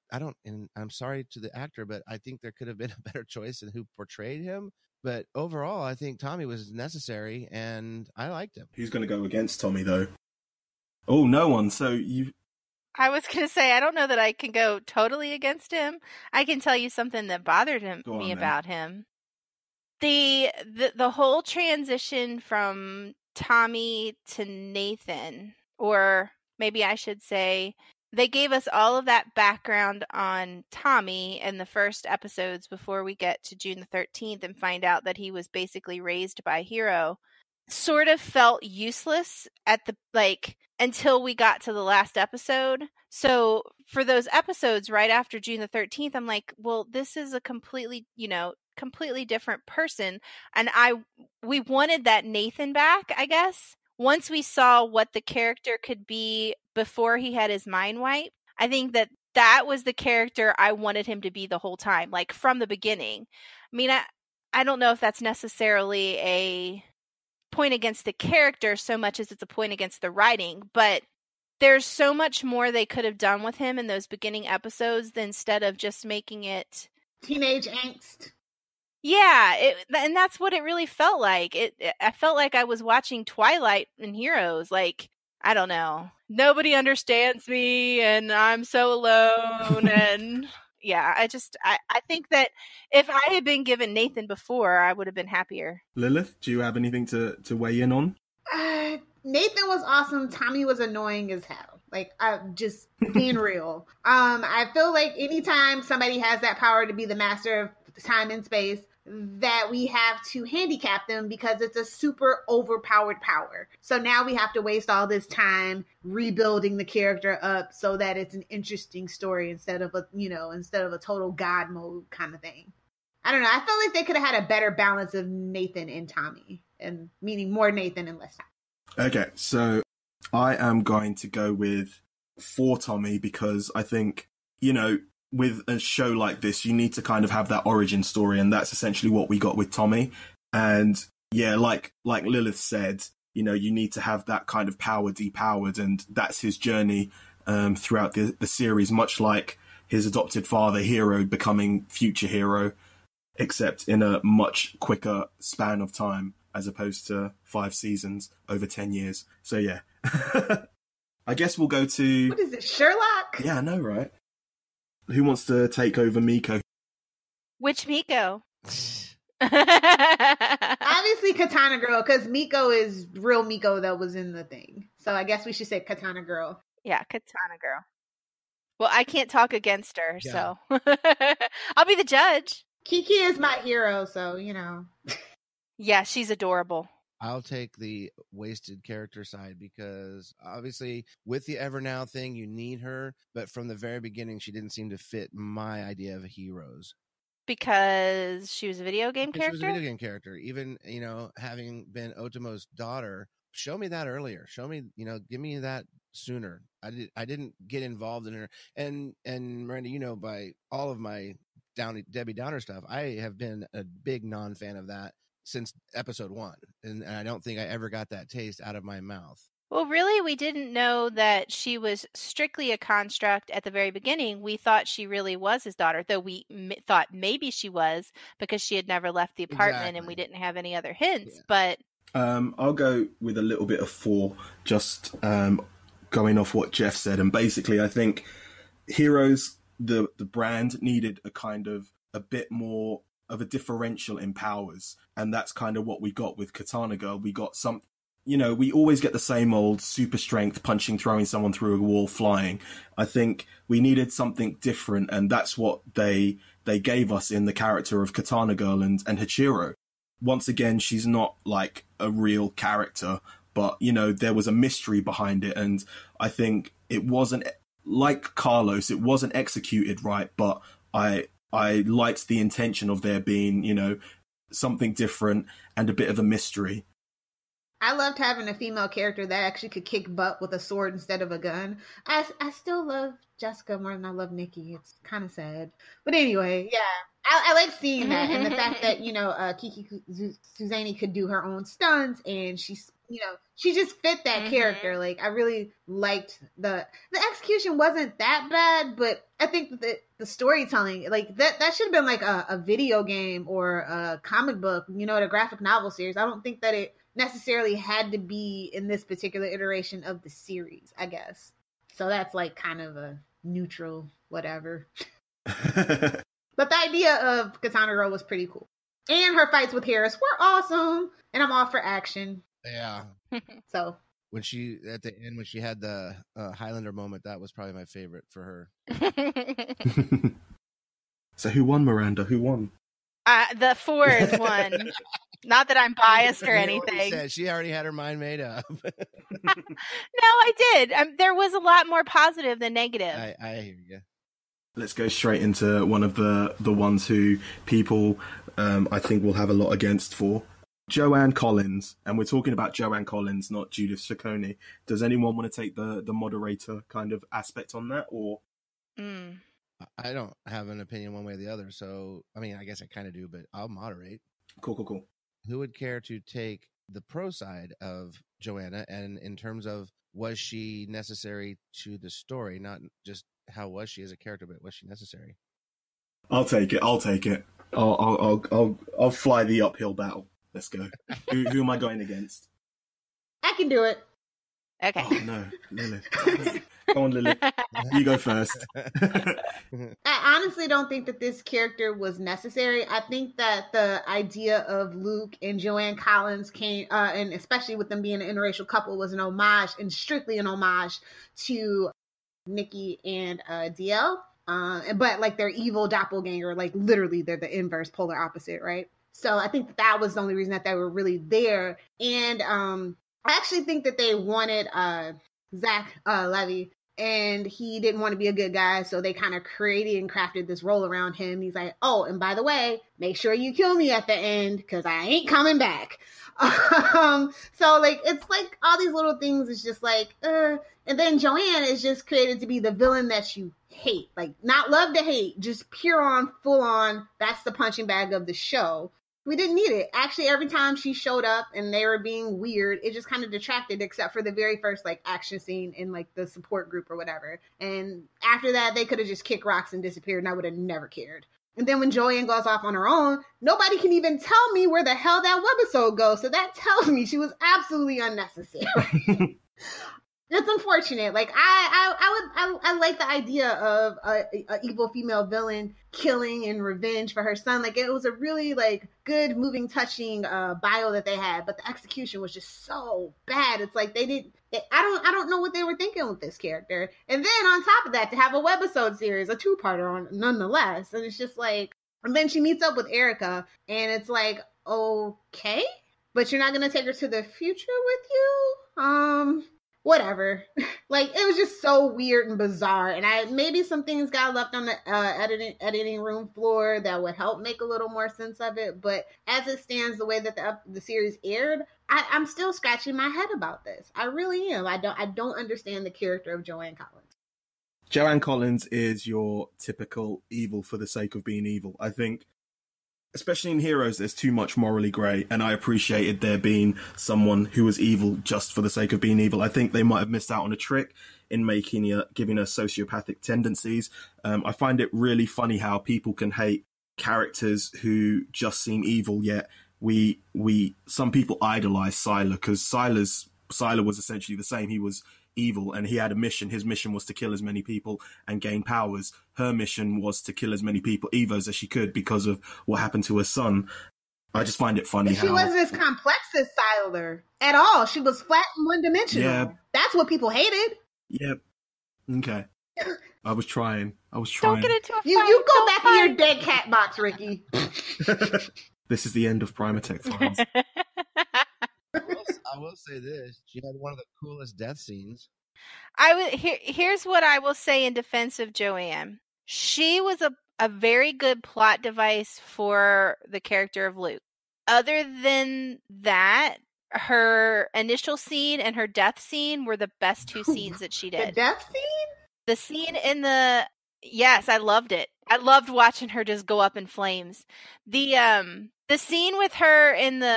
and I'm sorry to the actor, but I think there could have been a better choice in who portrayed him. But overall, I think Tommy was necessary, and I liked him. Who's going to go against Tommy, though? Oh, no one. So you... I was going to say, I don't know that I can go totally against him. I can tell you something that bothered me about him. The whole transition from Tommy to Nathan, or maybe I should say, they gave us all of that background on Tommy in the first episodes before we get to June the 13th and find out that he was basically raised by Hero. Sort of felt useless at the until we got to the last episode. So for those episodes right after June the 13th, I'm like, well, this is a completely different person, and we wanted that Nathan back, I guess. Once we saw what the character could be before he had his mind wiped, I think that was the character I wanted him to be the whole time, like from the beginning. I mean, I don't know if that's necessarily a point against the character so much as it's a point against the writing, but there's so much more they could have done with him in those beginning episodes instead of just making it teenage angst. Yeah, and that's what it really felt like. I felt like I was watching Twilight and Heroes. Like, I don't know, nobody understands me, and I'm so alone. And yeah, I think that if I had been given Nathan before, I would have been happier. Lilith, do you have anything to weigh in on? Nathan was awesome. Tommy was annoying as hell. Like, just being real. I feel like anytime somebody has that power to be the master of time and space, that we have to handicap them because it's a super overpowered power. So now we have to waste all this time rebuilding the character up so that it's an interesting story instead of a total God mode kind of thing. I don't know. I felt like they could have had a better balance of Nathan and Tommy, and meaning more Nathan and less Tommy. Okay, so I am going to go with for Tommy because I think, with a show like this, you need to kind of have that origin story, and that's essentially what we got with Tommy. And yeah, like Lilith said, you need to have that kind of power depowered, and that's his journey throughout the series, much like his adopted father, Hero, becoming future Hero, except in a much quicker span of time, as opposed to 5 seasons over 10 years. So yeah. I guess we'll go to... What is it, Sherlock? Yeah, I know, right? Who wants to take over Miko? Which Miko? Obviously Katana Girl, because Miko is real Miko that was in the thing. So I guess we should say Katana Girl. Yeah, Katana Girl. Well, I can't talk against her, Yeah. so I'll be the judge. Kiki is my hero, so, Yeah, she's adorable. I'll take the wasted character side because obviously with the Evernow thing, you need her. But from the very beginning, she didn't seem to fit my idea of heroes. Because she was a video game character? She was a video game character. Even, having been Otomo's daughter, show me that earlier. Show me, give me that sooner. I didn't get involved in her. And Miranda, by all of my Debbie Downer stuff, I have been a big non-fan of that since episode 1, and I don't think I ever got that taste out of my mouth. Well, really, we didn't know that she was strictly a construct at the very beginning. We thought she really was his daughter, though we thought maybe she was because she had never left the apartment and we didn't have any other hints. Yeah. But I'll go with a little bit of 4, just going off what Jeff said. And basically, I think Heroes, the brand, needed a bit more of a differential in powers, and that's kind of what we got with Katana Girl. We got some, we always get the same old super strength, punching, throwing someone through a wall, flying. I think we needed something different, and that's what they gave us in the character of Katana Girl and Hachiro. Once again, she's not like a real character, but there was a mystery behind it, and I think it wasn't like Carlos, it wasn't executed right, but I liked the intention of there being, something different and a bit of a mystery. I loved having a female character that actually could kick butt with a sword instead of a gun. I still love Jessica more than I love Nikki. It's kind of sad. But anyway, yeah. I like seeing that. And the fact that, Kiki Suzanne could do her own stunts, and she's, she just fit that character. Like, I really liked the execution wasn't that bad, but I think that the storytelling, like that should have been like a video game or a comic book, a graphic novel series. I don't think that it necessarily had to be in this particular iteration of the series, I guess. So that's like kind of a neutral whatever. But the idea of Katana Girl was pretty cool. And her fights with Harris were awesome. And I'm all for action. Yeah. So when she at the end, when she had the Highlander moment, that was probably my favorite for her. So who won, Miranda? Who won? The Ford won. Not that I'm biased or anything. She already had her mind made up. No, I did. There was a lot more positive than negative. I hear you. Let's go straight into one of the ones who people I think will have a lot against for. Joanne Collins. And we're talking about Joanne Collins, not Judith Ciccone. Does anyone want to take the moderator kind of aspect on that? Or I don't have an opinion one way or the other. So, I mean, I guess I kind of do, but I'll moderate. Cool. Who would care to take the pro side of Joanna? And in terms of, was she necessary to the story? Not just how was she as a character, but was she necessary? I'll take it. I'll fly the uphill battle. Let's go. Who am I going against? I can do it. Okay. Oh no, Lilith. Go on, Lilith. You go first. I honestly don't think that this character was necessary. I think that the idea of Luke and Joanne Collins came, and especially with them being an interracial couple, was an homage, and strictly an homage to Nikki and DL. But like their evil doppelganger, like literally they're the inverse polar opposite, right? So I think that was the only reason that they were really there. And I actually think that they wanted Zach Levy, and he didn't want to be a good guy, so they kind of created and crafted this role around him. He's like, oh, and by the way, make sure you kill me at the end, because I ain't coming back. So like, it's like all these little things is just like, and then Joanne is just created to be the villain that you hate, like not love to hate, just pure on, full on. That's the punching bag of the show. We didn't need it. Actually, every time she showed up and they were being weird, it just kind of detracted, except for the very first like action scene in like the support group or whatever. And after that, they could have just kicked rocks and disappeared, and I would have never cared. And then when Joanne goes off on her own, nobody can even tell me where the hell that webisode goes. So that tells me she was absolutely unnecessary. It's unfortunate. Like I like the idea of a evil female villain killing and revenge for her son. Like it was a really like good, moving, touching bio that they had, but the execution was just so bad. It's like I don't know what they were thinking with this character. And then on top of that, to have a webisode series, a 2-parter on nonetheless, and it's just like, and then she meets up with Erica, and it's like, okay, but you're not gonna take her to the future with you? Whatever. Like, it was just so weird and bizarre. And maybe some things got left on the editing room floor that would help make a little more sense of it. But as it stands, the way that the series aired, I'm still scratching my head about this. I really am. I don't understand the character of Joanne Collins. Joanne Collins is your typical evil for the sake of being evil. I think, especially in Heroes, there's too much morally grey, and I appreciated there being someone who was evil just for the sake of being evil. I think they might have missed out on a trick in giving her sociopathic tendencies. I find it really funny how people can hate characters who just seem evil, yet some people idolize Sylar, because Sylar was essentially the same. He was evil and he had a mission. His mission was to kill as many people and gain powers. Her mission was to kill as many people, Evos, as she could because of what happened to her son. I just find it funny how she wasn't as complex as Sylar at all. She was flat and one-dimensional. Yeah. That's what people hated. Yep. Okay. I was trying. Don't get into a fight. You go back in your dead cat box, Ricky. This is the end of Primatech Files. I will say this: she had one of the coolest death scenes. Here's what I will say in defense of Joanne. She was a very good plot device for the character of Luke. Other than that, her initial scene and her death scene were the best two scenes that she did. The death scene? The scene in the Yes, I loved it. I loved watching her just go up in flames. The scene with her in the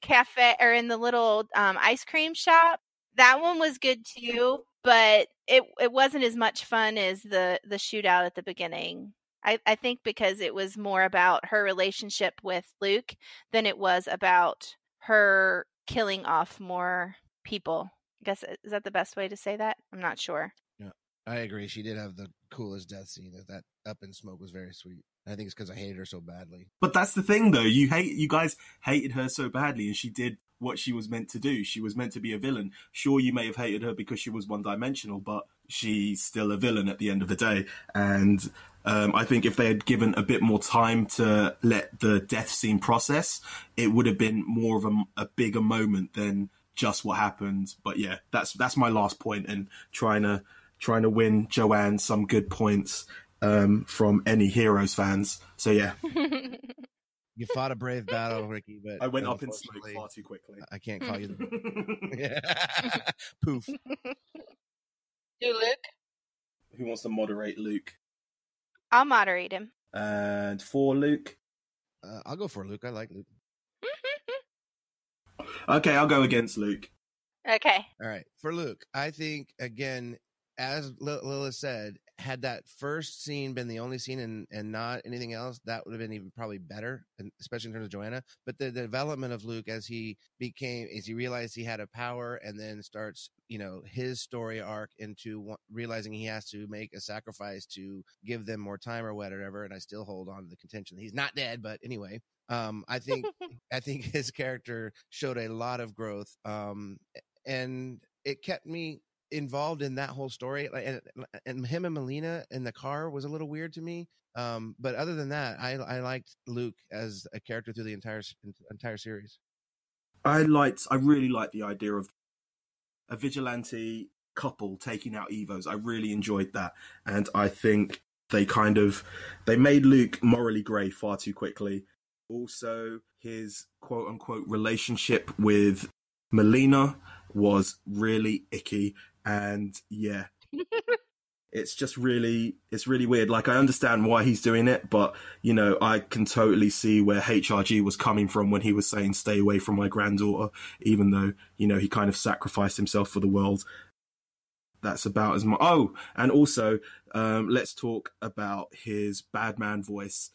cafe or in the little ice cream shop, that one was good too, but it wasn't as much fun as the shootout at the beginning. I think because it was more about her relationship with Luke than it was about her killing off more people. I guess, is that the best way to say that? I'm not sure. Yeah, I agree. She did have the coolest death scene. That up in smoke was very sweet. I think it's because I hated her so badly. But that's the thing, though. You guys hated her so badly, and she did what she was meant to do. She was meant to be a villain. Sure, you may have hated her because she was one-dimensional, but she's still a villain at the end of the day. And I think if they had given a bit more time to let the death scene process, it would have been more of a bigger moment than just what happened. But yeah, that's my last point, and trying to win Joanne some good points from any Heroes fans. So yeah. You fought a brave battle, Ricky, but I went up in smoke far too quickly. I can't call you the poof. Do Luke? Who wants to moderate Luke? I'll moderate him. And for Luke? I'll go for Luke. I like Luke. Okay, I'll go against Luke. Okay. All right. For Luke, I think, again, as Lilith said, had that first scene been the only scene and not anything else, that would have been even probably better, especially in terms of Joanna. But the development of Luke as he realized he had a power, and then starts, his story arc into realizing he has to make a sacrifice to give them more time or whatever. And I still hold on to the contention he's not dead, but anyway, I think his character showed a lot of growth, and it kept me involved in that whole story, and him and Melina in the car was a little weird to me, but other than that, I liked Luke as a character through the entire series. I really liked the idea of a vigilante couple taking out Evos. I really enjoyed that, and I think they made Luke morally grey far too quickly. Also, his quote unquote relationship with Melina was really icky. And yeah, it's really weird. Like, I understand why he's doing it, but, I can totally see where HRG was coming from when he was saying, stay away from my granddaughter, even though, he kind of sacrificed himself for the world. That's about as much. Oh, and also, let's talk about his bad man voice,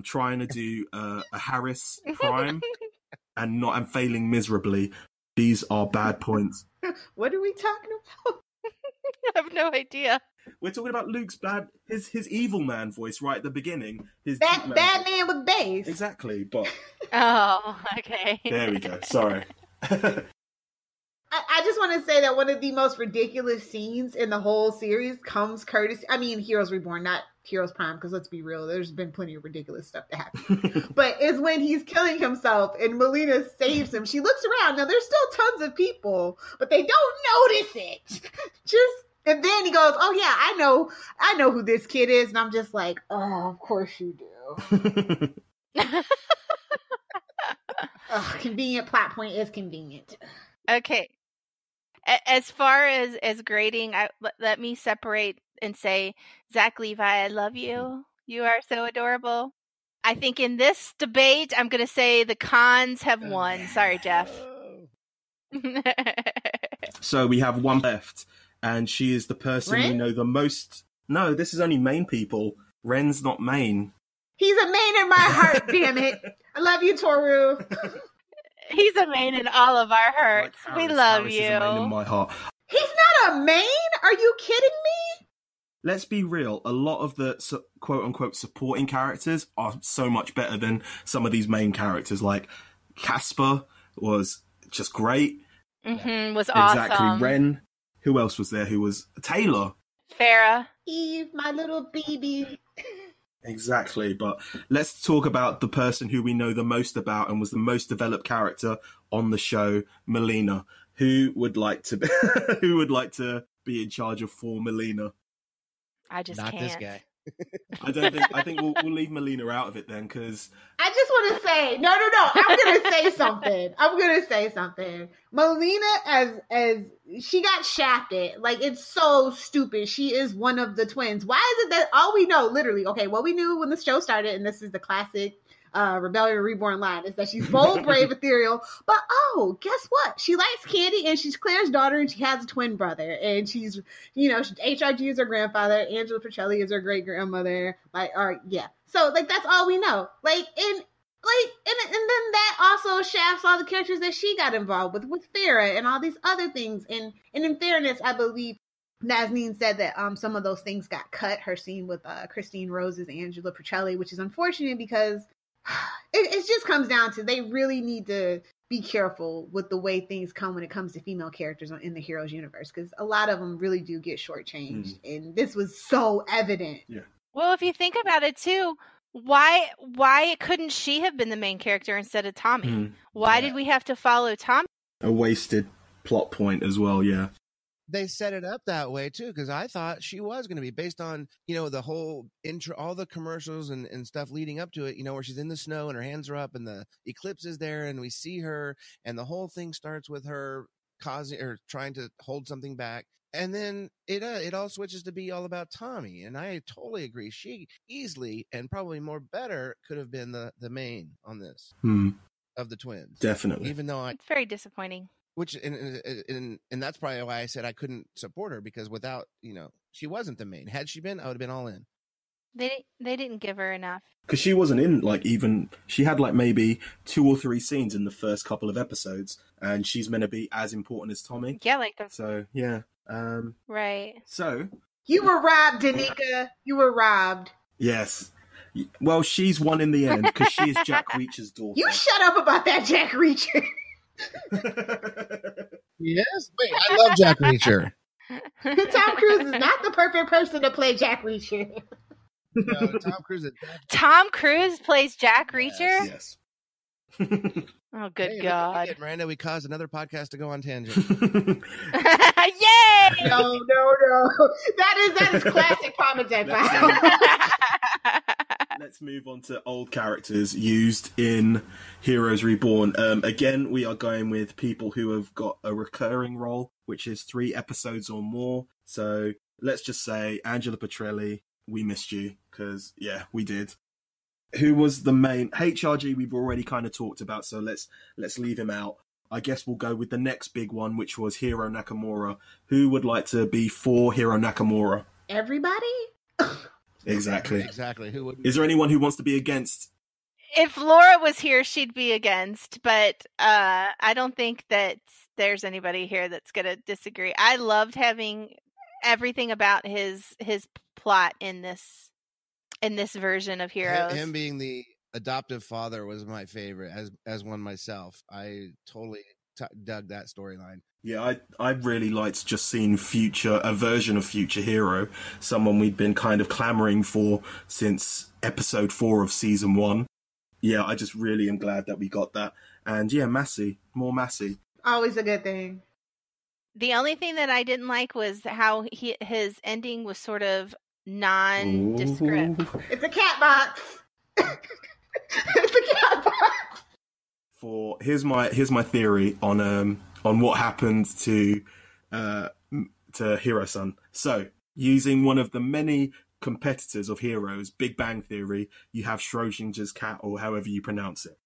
trying to do a Harris Prime and failing miserably. These are bad points. What are we talking about? I have no idea. We're talking about Luke's his evil man voice right at the beginning. His bad man with bass. Exactly, but oh, okay. There we go. Sorry. I just want to say that one of the most ridiculous scenes in the whole series comes courtesy. I mean, Heroes Reborn, not Heroes Prime, because let's be real, there's been plenty of ridiculous stuff to happen. But it's when he's killing himself and Melina saves him. She looks around. Now, there's still tons of people, but they don't notice it. And then he goes, "Oh yeah, I know who this kid is," and I'm just like, "Oh, of course you do." Convenient plot point is convenient. Okay. As far as grading, let me separate and say, Zach Levi, I love you. You are so adorable. I think in this debate, I'm going to say the cons have won. Sorry, Jeff. So we have one left, and she is the person Ren? we know the most. No, this is only main people. Ren's not main. He's a main in my heart, damn it. I love you, Toru. He's a main in all of our hearts. Like we love Harris you. is a main in my heart. He's not a main? Are you kidding me? Let's be real. A lot of the quote-unquote supporting characters are so much better than some of these main characters. Like, Casper was just great. Mm-hmm, was awesome. Exactly. Ren. Who else was there who was... Taylor. Farrah. Eve, my little baby. Exactly, but let's talk about the person who we know the most about and was the most developed character on the show, Melina. Who would like to be in charge of 4 Melina? I just Not can't. this guy. I think we'll leave Melina out of it then, because I just want to say, no. I'm gonna say something. Melina, as she got shafted, like, it's so stupid. She is one of the twins. Why is it that all we know, literally, okay, what we knew when the show started, and this is the classic Rebellion Reborn line, is that she's bold, brave, ethereal, but guess what? She likes candy, and she's Claire's daughter, and she has a twin brother, and she's, HRG is her grandfather, Angela Pacelli is her great grandmother, so like that's all we know, and then that also shafts all the characters that she got involved with Farrah and all these other things, and in fairness, I believe Nazneen said that some of those things got cut, her scene with Christine Rose's Angela Pacelli, which is unfortunate because it just comes down to they really need to be careful with the way things come when it comes to female characters in the Heroes universe, because a lot of them really do get shortchanged, and this was so evident. Yeah. Well, if you think about it too, why couldn't she have been the main character instead of Tommy? Why did we have to follow Tommy? A wasted plot point as well, yeah. They set it up that way too, because I thought she was going to be based on, the whole intro, all the commercials and stuff leading up to it, where she's in the snow and her hands are up and the eclipse is there and we see her and the whole thing starts with her causing or trying to hold something back. And then it all switches to be all about Tommy. And I totally agree. She easily and probably more better could have been the main on this of the twins. Definitely. Even though it's very disappointing. Which and that's probably why I said I couldn't support her, because without, she wasn't the main. Had she been, I would have been all in. They didn't give her enough. Because she wasn't in, she had maybe 2 or 3 scenes in the first couple of episodes, and she's meant to be as important as Tommy. Yeah, So, yeah. Right. So. You were robbed, Danica. You were robbed. Yes. Well, she's won in the end, because she is Jack Reacher's daughter. You shut up about that, Jack Reacher. Yes? Wait, I love Jack Reacher. Tom Cruise is not the perfect person to play Jack Reacher. No, Tom Cruise plays Jack Reacher? Yes. Oh, good God. Miranda, we caused another podcast to go on tangent. Yay! No. That is classic Primatech. Let's move on to old characters used in Heroes Reborn. Again, we are going with people who have got a recurring role, which is 3 episodes or more. So let's just say Angela Pacelli, we missed you, because, yeah, we did. Who was the main? HRG we've already kind of talked about, so let's leave him out. I guess we'll go with the next big one, which was Hiro Nakamura. Who would like to be for Hiro Nakamura? Everybody? Exactly. Who would? Is there anyone who wants to be against? If Laura was here, she'd be against, but I don't think that there's anybody here that's going to disagree. I loved having everything about his plot in this version of Heroes. Him being the adoptive father was my favorite as one myself. I totally dug that storyline. Yeah, I really liked just seeing a version of Future Hero, someone we'd been kind of clamoring for since episode 4 of season 1. Yeah, I just really am glad that we got that. And yeah, more Massey. Always a good thing. The only thing that I didn't like was how his ending was sort of nondescript. Ooh. It's a cat box. It's a cat box. Here's my theory on what happened to Hero-san. So, using one of the many competitors of Heroes, Big Bang Theory, you have Schrodinger's cat, or however you pronounce it.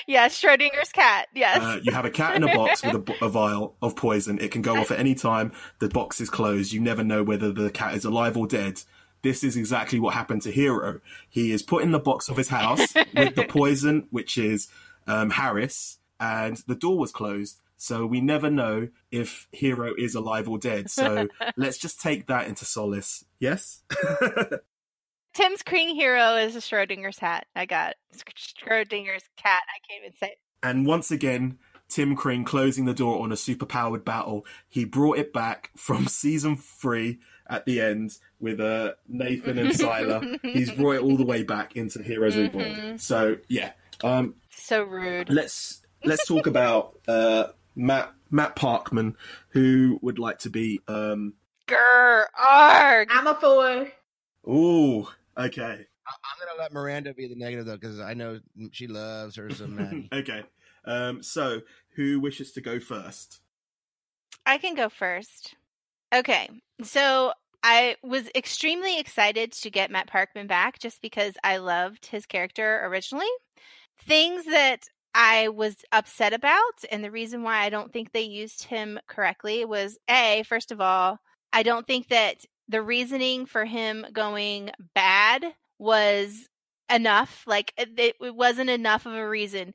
Yes, Schrodinger's cat. Yes. You have a cat in a box with a vial of poison. It can go off at any time. The box is closed. You never know whether the cat is alive or dead. This is exactly what happened to Hero. He is put in the box of his house with the poison, which is Harris, and the door was closed. So we never know if Hero is alive or dead. So let's just take that into solace. Yes? Tim's Kring Hero is a Schrodinger's hat. I got Schrodinger's cat. I can't even say it. And once again, Tim Kring closing the door on a superpowered battle. He brought it back from season 3 at the end with Nathan and Sylar. He's brought it all the way back into Heroes Reborn. So yeah. So rude. Let's talk about Matt Parkman, who would like to be Grr, arg. I'm a 4. Ooh, okay. I'm going to let Miranda be the negative, though, because I know she loves her some Maddie. Okay. So, who wishes to go first? I can go first. Okay, so I was extremely excited to get Matt Parkman back just because I loved his character originally. Things that I was upset about, and the reason why I don't think they used him correctly was, first of all, I don't think that the reasoning for him going bad was enough. Like, it wasn't enough of a reason.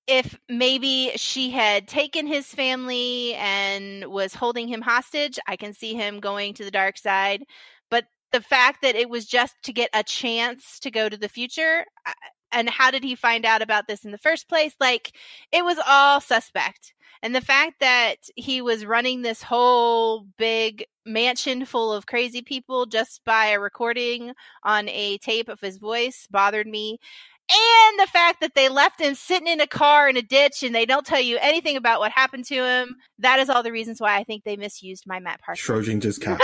If maybe she had taken his family and was holding him hostage, I can see him going to the dark side. But the fact that it was just to get a chance to go to the future, and how did he find out about this in the first place? Like, it was all suspect. And the fact that he was running this whole big mansion full of crazy people just by a recording on a tape of his voice bothered me. And the fact that they left him sitting in a car in a ditch and they don't tell you anything about what happened to him. That is all the reasons why I think they misused my Matt Parkman. Schrodinger's cat.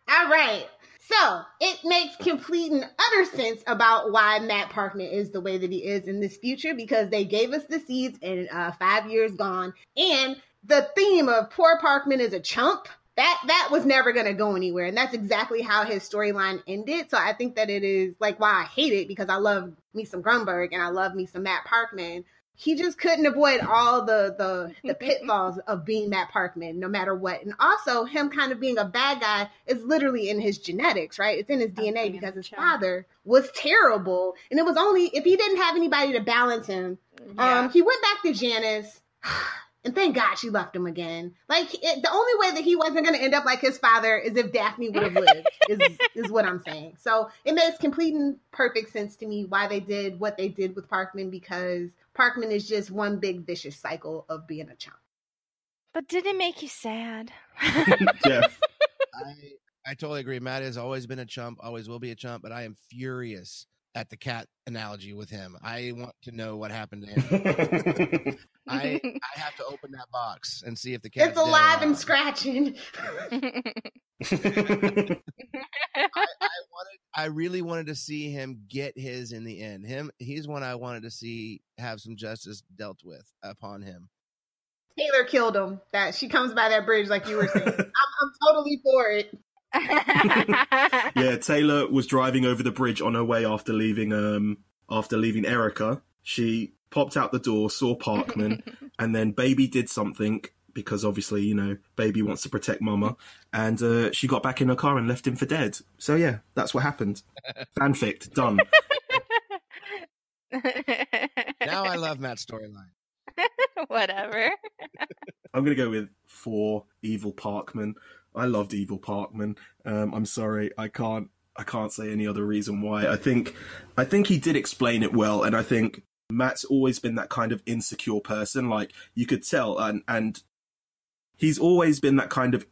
All right. So it makes complete and utter sense about why Matt Parkman is the way that he is in this future, because they gave us the seeds in 5 years gone. And the theme of poor Parkman is a chump, that was never going to go anywhere. And that's exactly how his storyline ended. So I think that it is like why I hate it, because I love me some Grunberg and I love me some Matt Parkman. He just couldn't avoid all the pitfalls of being Matt Parkman, no matter what. And also, him kind of being a bad guy is literally in his genetics, right? It's in his DNA because his father was terrible. And it was only, if he didn't have anybody to balance him, he went back to Janice. And thank God she left him again. Like, the only way that he wasn't going to end up like his father is if Daphne would have lived, is what I'm saying. So it makes complete and perfect sense to me why they did what they did with Parkman, because Parkman is just one big vicious cycle of being a chump. But did it make you sad? Jeff. I totally agree. Matt has always been a chump, always will be a chump, but I am furious at the cat analogy with him. I want to know what happened to him. I have to open that box and see if the cat's It's alive and scratching. I really wanted to see him get his in the end. He's one I wanted to see have some justice dealt with upon him. Taylor killed him. That she comes by that bridge, like you were saying. I'm totally for it. Yeah, Taylor was driving over the bridge on her way after leaving Erica. She popped out the door, saw Parkman, and then Baby did something, because obviously, you know, Baby wants to protect Mama, and she got back in her car and left him for dead. So yeah, that's what happened. Fanfic, done. Now I love Matt's storyline. Whatever. I'm going to go with 4 Evil Parkman. I loved Evil Parkman. I'm sorry, I can't say any other reason why. I think he did explain it well, and I think Matt's always been that kind of insecure person. Like, you could tell, and he's always been that kind of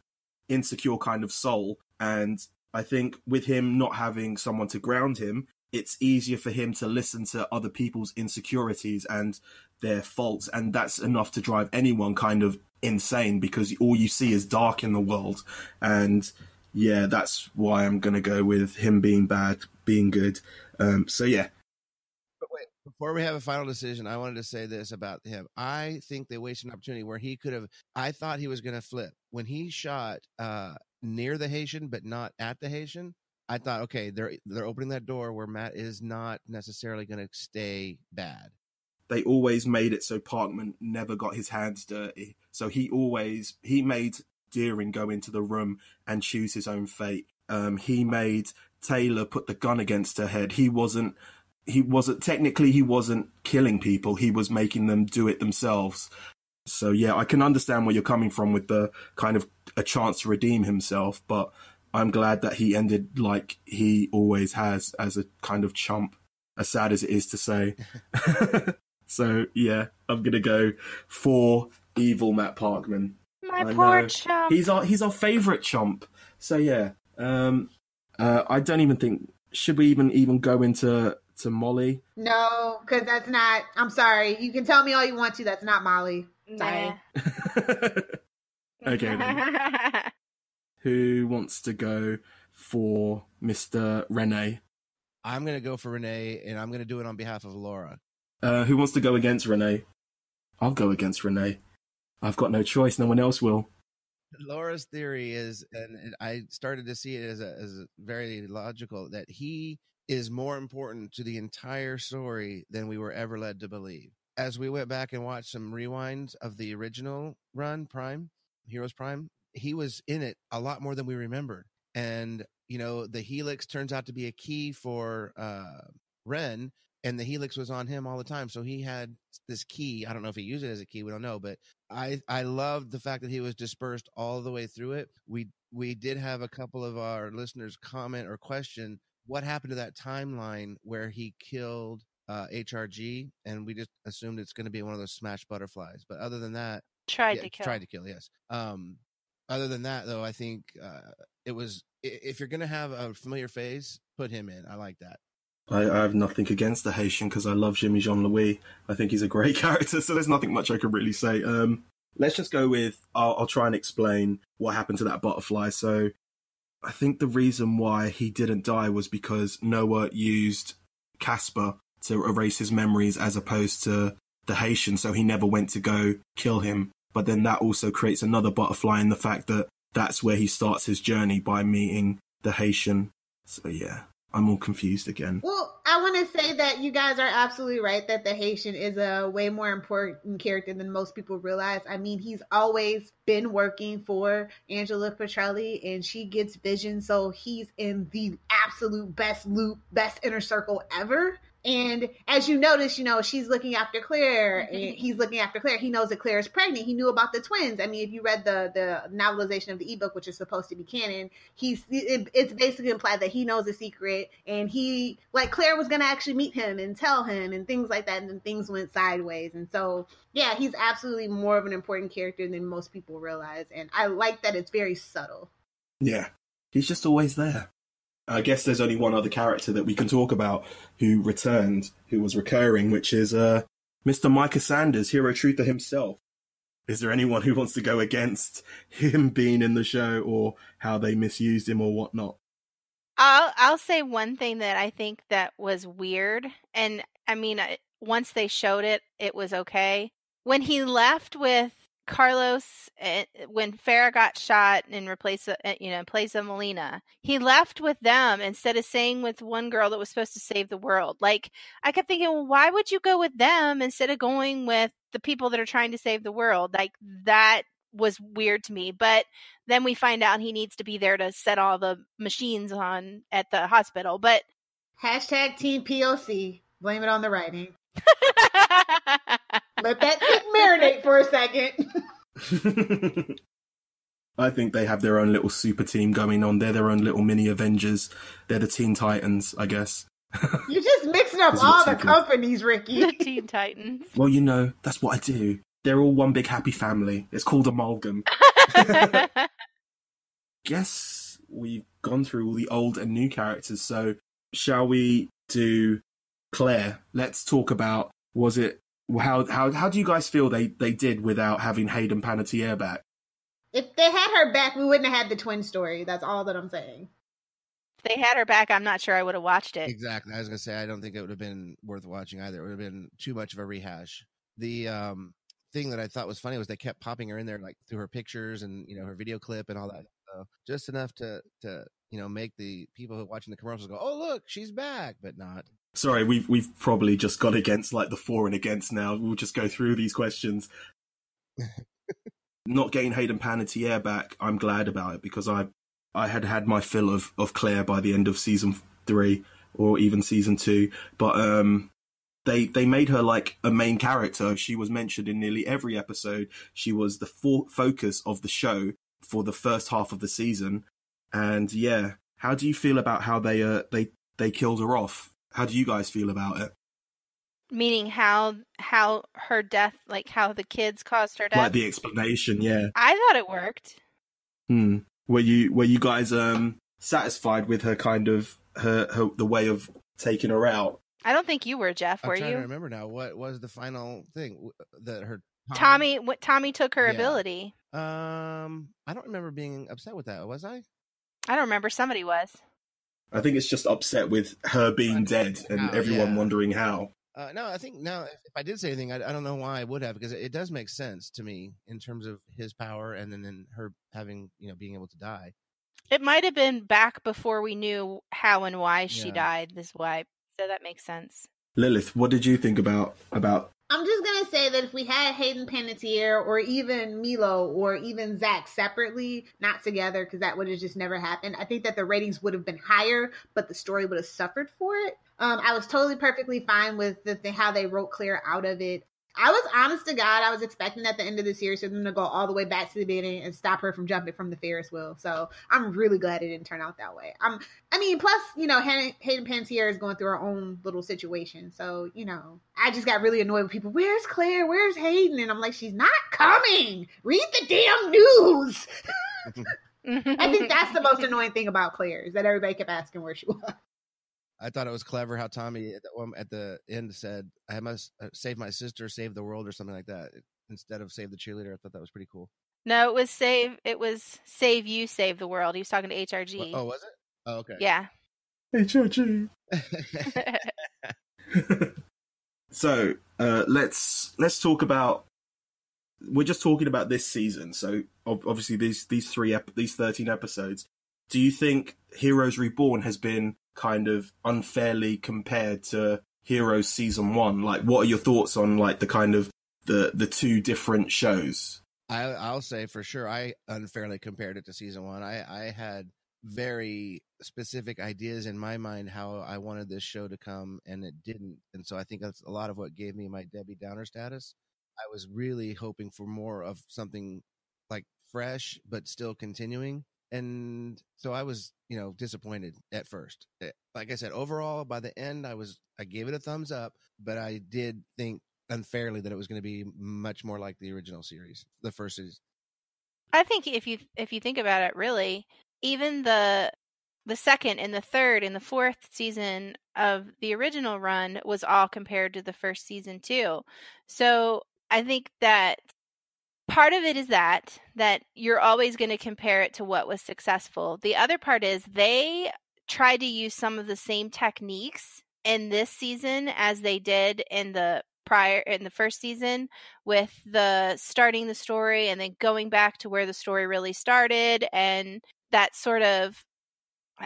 insecure kind of soul. And I think with him not having someone to ground him, it's easier for him to listen to other people's insecurities and their faults, and that's enough to drive anyone kind of insane, because all you see is dark in the world. And yeah, that's why I'm gonna go with him being bad, being good. So yeah. But wait, before we have a final decision, I wanted to say this about him. I think they wasted an opportunity where he could have. I thought he was gonna flip when he shot near the Haitian, but not at the Haitian. I thought, okay, they're opening that door where Matt is not necessarily going to stay bad. They always made it so Parkman never got his hands dirty. So he made Deering go into the room and choose his own fate. He made Taylor put the gun against her head. He wasn't killing people. He was making them do it themselves. So yeah, I can understand where you're coming from with the kind of a chance to redeem himself, but I'm glad that he ended like he always has, as a kind of chump, as sad as it is to say. So, yeah, I'm going to go for evil Matt Parkman. My poor chump. He's our favourite chump. So, yeah. I don't even think... Should we even go into Molly? No, because that's not... I'm sorry. You can tell me all you want to. That's not Molly. Sorry. Nah. Okay, then. Who wants to go for Mr. Renee? I'm going to go for Renee, and I'm going to do it on behalf of Laura. Who wants to go against Renee? I'll go against Renee. I've got no choice. No one else will. Laura's theory is, and I started to see it as a very logical, that he is more important to the entire story than we were ever led to believe. As we went back and watched some rewinds of the original run, Prime, Heroes Prime, he was in it a lot more than we remembered. And, you know, the Helix turns out to be a key for Ren, and the Helix was on him all the time. So he had this key. I don't know if he used it as a key. We don't know. But I loved the fact that he was dispersed all the way through it. We did have a couple of our listeners comment or question what happened to that timeline where he killed HRG, and we just assumed it's going to be one of those smashed butterflies. But other than that, Tried to kill, yes. Other than that, though, I think it was, if you're going to have a familiar face, put him in. I like that. I have nothing against the Haitian because I love Jimmy Jean-Louis. I think he's a great character, so there's nothing much I can really say. Let's just go with, I'll try and explain what happened to that butterfly. So I think the reason why he didn't die was because Noah used Casper to erase his memories as opposed to the Haitian, so he never went to go kill him. But then that also creates another butterfly in the fact that that's where he starts his journey, by meeting the Haitian. So yeah, I'm all confused again. Well, I want to say that you guys are absolutely right that the Haitian is a way more important character than most people realize. I mean, he's always been working for Angela Petrelli, and she gets vision, so he's in the absolute best loop, best inner circle ever. And as you notice, you know, she's looking after Claire, and he's looking after Claire. He knows that Claire is pregnant. He knew about the twins. I mean, if you read the novelization of the ebook, which is supposed to be canon, it's basically implied that he knows the secret, and he, like, Claire was going to actually meet him and tell him and things like that, and then things went sideways. And so, yeah, he's absolutely more of an important character than most people realize, and I like that it's very subtle. Yeah, he's just always there. I guess there's only one other character that we can talk about who returned, who was recurring, which is Mr. Micah Sanders, Hero Truther himself. Is there anyone who wants to go against him being in the show, or how they misused him or whatnot? I'll say one thing that I think that was weird, and I mean, once they showed it, it was okay. When he left with Carlos, when Farrah got shot in place of Melina, he left with them instead of staying with one girl that was supposed to save the world. Like, I kept thinking, well, why would you go with them instead of going with the people that are trying to save the world? Like, that was weird to me. But then we find out he needs to be there to set all the machines on at the hospital. But Hashtag Team POC. Blame it on the writing. Let that marinate for a second. I think they have their own little super team going on. They're their own little mini Avengers. They're the Teen Titans, I guess. You're just mixing up all the companies, Ricky. The Teen Titans. Well, you know, that's what I do. They're all one big happy family. It's called Amalgam. Guess we've gone through all the old and new characters, so shall we do Claire? Let's talk about, how do you guys feel they did without having Hayden Panettiere back? If they had her back, we wouldn't have had the twin story. That's all that I'm saying. If they had her back, I'm not sure I would have watched it. Exactly. I was going to say, I don't think it would have been worth watching either. It would have been too much of a rehash. The thing that I thought was funny was they kept popping her in there, like, through her pictures and, you know, her video clip and all that. So just enough to you know, make the people who are watching the commercials go, oh, look, she's back, but not. Sorry, we've probably just gone against, like, the for and against now. We'll just go through these questions. Not getting Hayden Panettiere back, I'm glad about it, because I had my fill of Claire by the end of season 3 or even season 2. But they made her like a main character. She was mentioned in nearly every episode. She was the focus of the show for the first half of the season. And yeah, how do you feel about how they killed her off? How do you guys feel about it? Meaning how her death, like how the kids caused her death? Like the explanation, yeah. I thought it worked. Were you guys satisfied with her kind of her the way of taking her out? I don't think you were, Jeff. Were you? I'm trying to remember now. What was the final thing that her Tommy took her ability. I don't remember being upset with that. Was I? I don't remember. Somebody was. I think it's just upset with her being dead and everyone wondering how. No, I think now if I did say anything, I don't know why I would have, because it does make sense to me in terms of his power and then her having, being able to die. It might have been back before we knew how and why she died, this wipe. So that makes sense. Lilith, what did you think about? I'm just going to say that if we had Hayden Panettiere or even Milo or even Zach separately, not together, because that would have just never happened, I think that the ratings would have been higher, but the story would have suffered for it. I was totally perfectly fine with how they wrote Claire out of it. I was, honest to God, I was expecting at the end of the series for them to go all the way back to the beginning and stop her from jumping from the Ferris wheel. So I'm really glad it didn't turn out that way. Plus, Hayden Panettiere is going through her own little situation. So, I just got really annoyed with people. Where's Claire? Where's Hayden? And I'm like, she's not coming. Read the damn news. I think that's the most annoying thing about Claire, is that everybody kept asking where she was. I thought it was clever how Tommy at the end said, I must save my sister, save the world, or something like that, instead of save the cheerleader. I thought that was pretty cool. No, it was save you, save the world. He was talking to HRG. Oh, was it? Oh, okay. Yeah. HRG. So let's talk about. We're just talking about this season. So obviously these 13 episodes. Do you think Heroes Reborn has been kind of unfairly compared to Heroes Season 1? Like, what are your thoughts on like the kind of the two different shows? I'll say for sure I unfairly compared it to Season 1. I had very specific ideas in my mind how I wanted this show to come, and it didn't. And so I think that's a lot of what gave me my Debbie Downer status. I was really hoping for more of something like fresh, but still continuing. And so I was, disappointed at first. Like I said, overall, by the end, I gave it a thumbs up, but I did think unfairly that it was going to be much more like the original series, the first season. I think if you think about it, really, even the second and the third and the fourth season of the original run was all compared to the first season too. So I think that part of it is that you're always going to compare it to what was successful. The other part is they tried to use some of the same techniques in this season as they did in the first season, with the starting the story and then going back to where the story really started. And that sort of,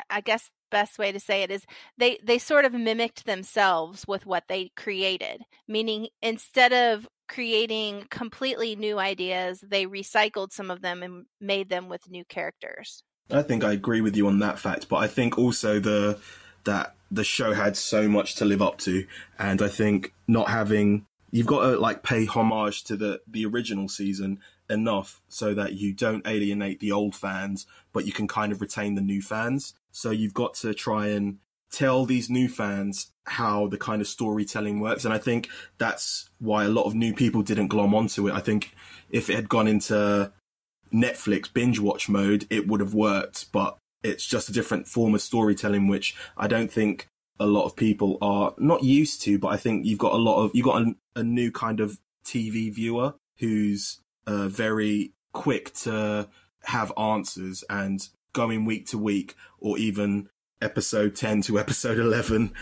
I guess best way to say it is they sort of mimicked themselves with what they created, meaning instead of creating completely new ideas, they recycled some of them and made them with new characters. I think I agree with you on that fact, but I think also that the show had so much to live up to, and I think you've got to like pay homage to the original season enough so that you don't alienate the old fans, but you can kind of retain the new fans. So you've got to try and tell these new fans how the kind of storytelling works. And I think that's why a lot of new people didn't glom onto it. I think if it had gone into Netflix binge watch mode, it would have worked, but it's just a different form of storytelling, which I don't think a lot of people are not used to, but I think you've got a new kind of TV viewer who's very quick to have answers, and going week to week or even episode 10 to episode 11,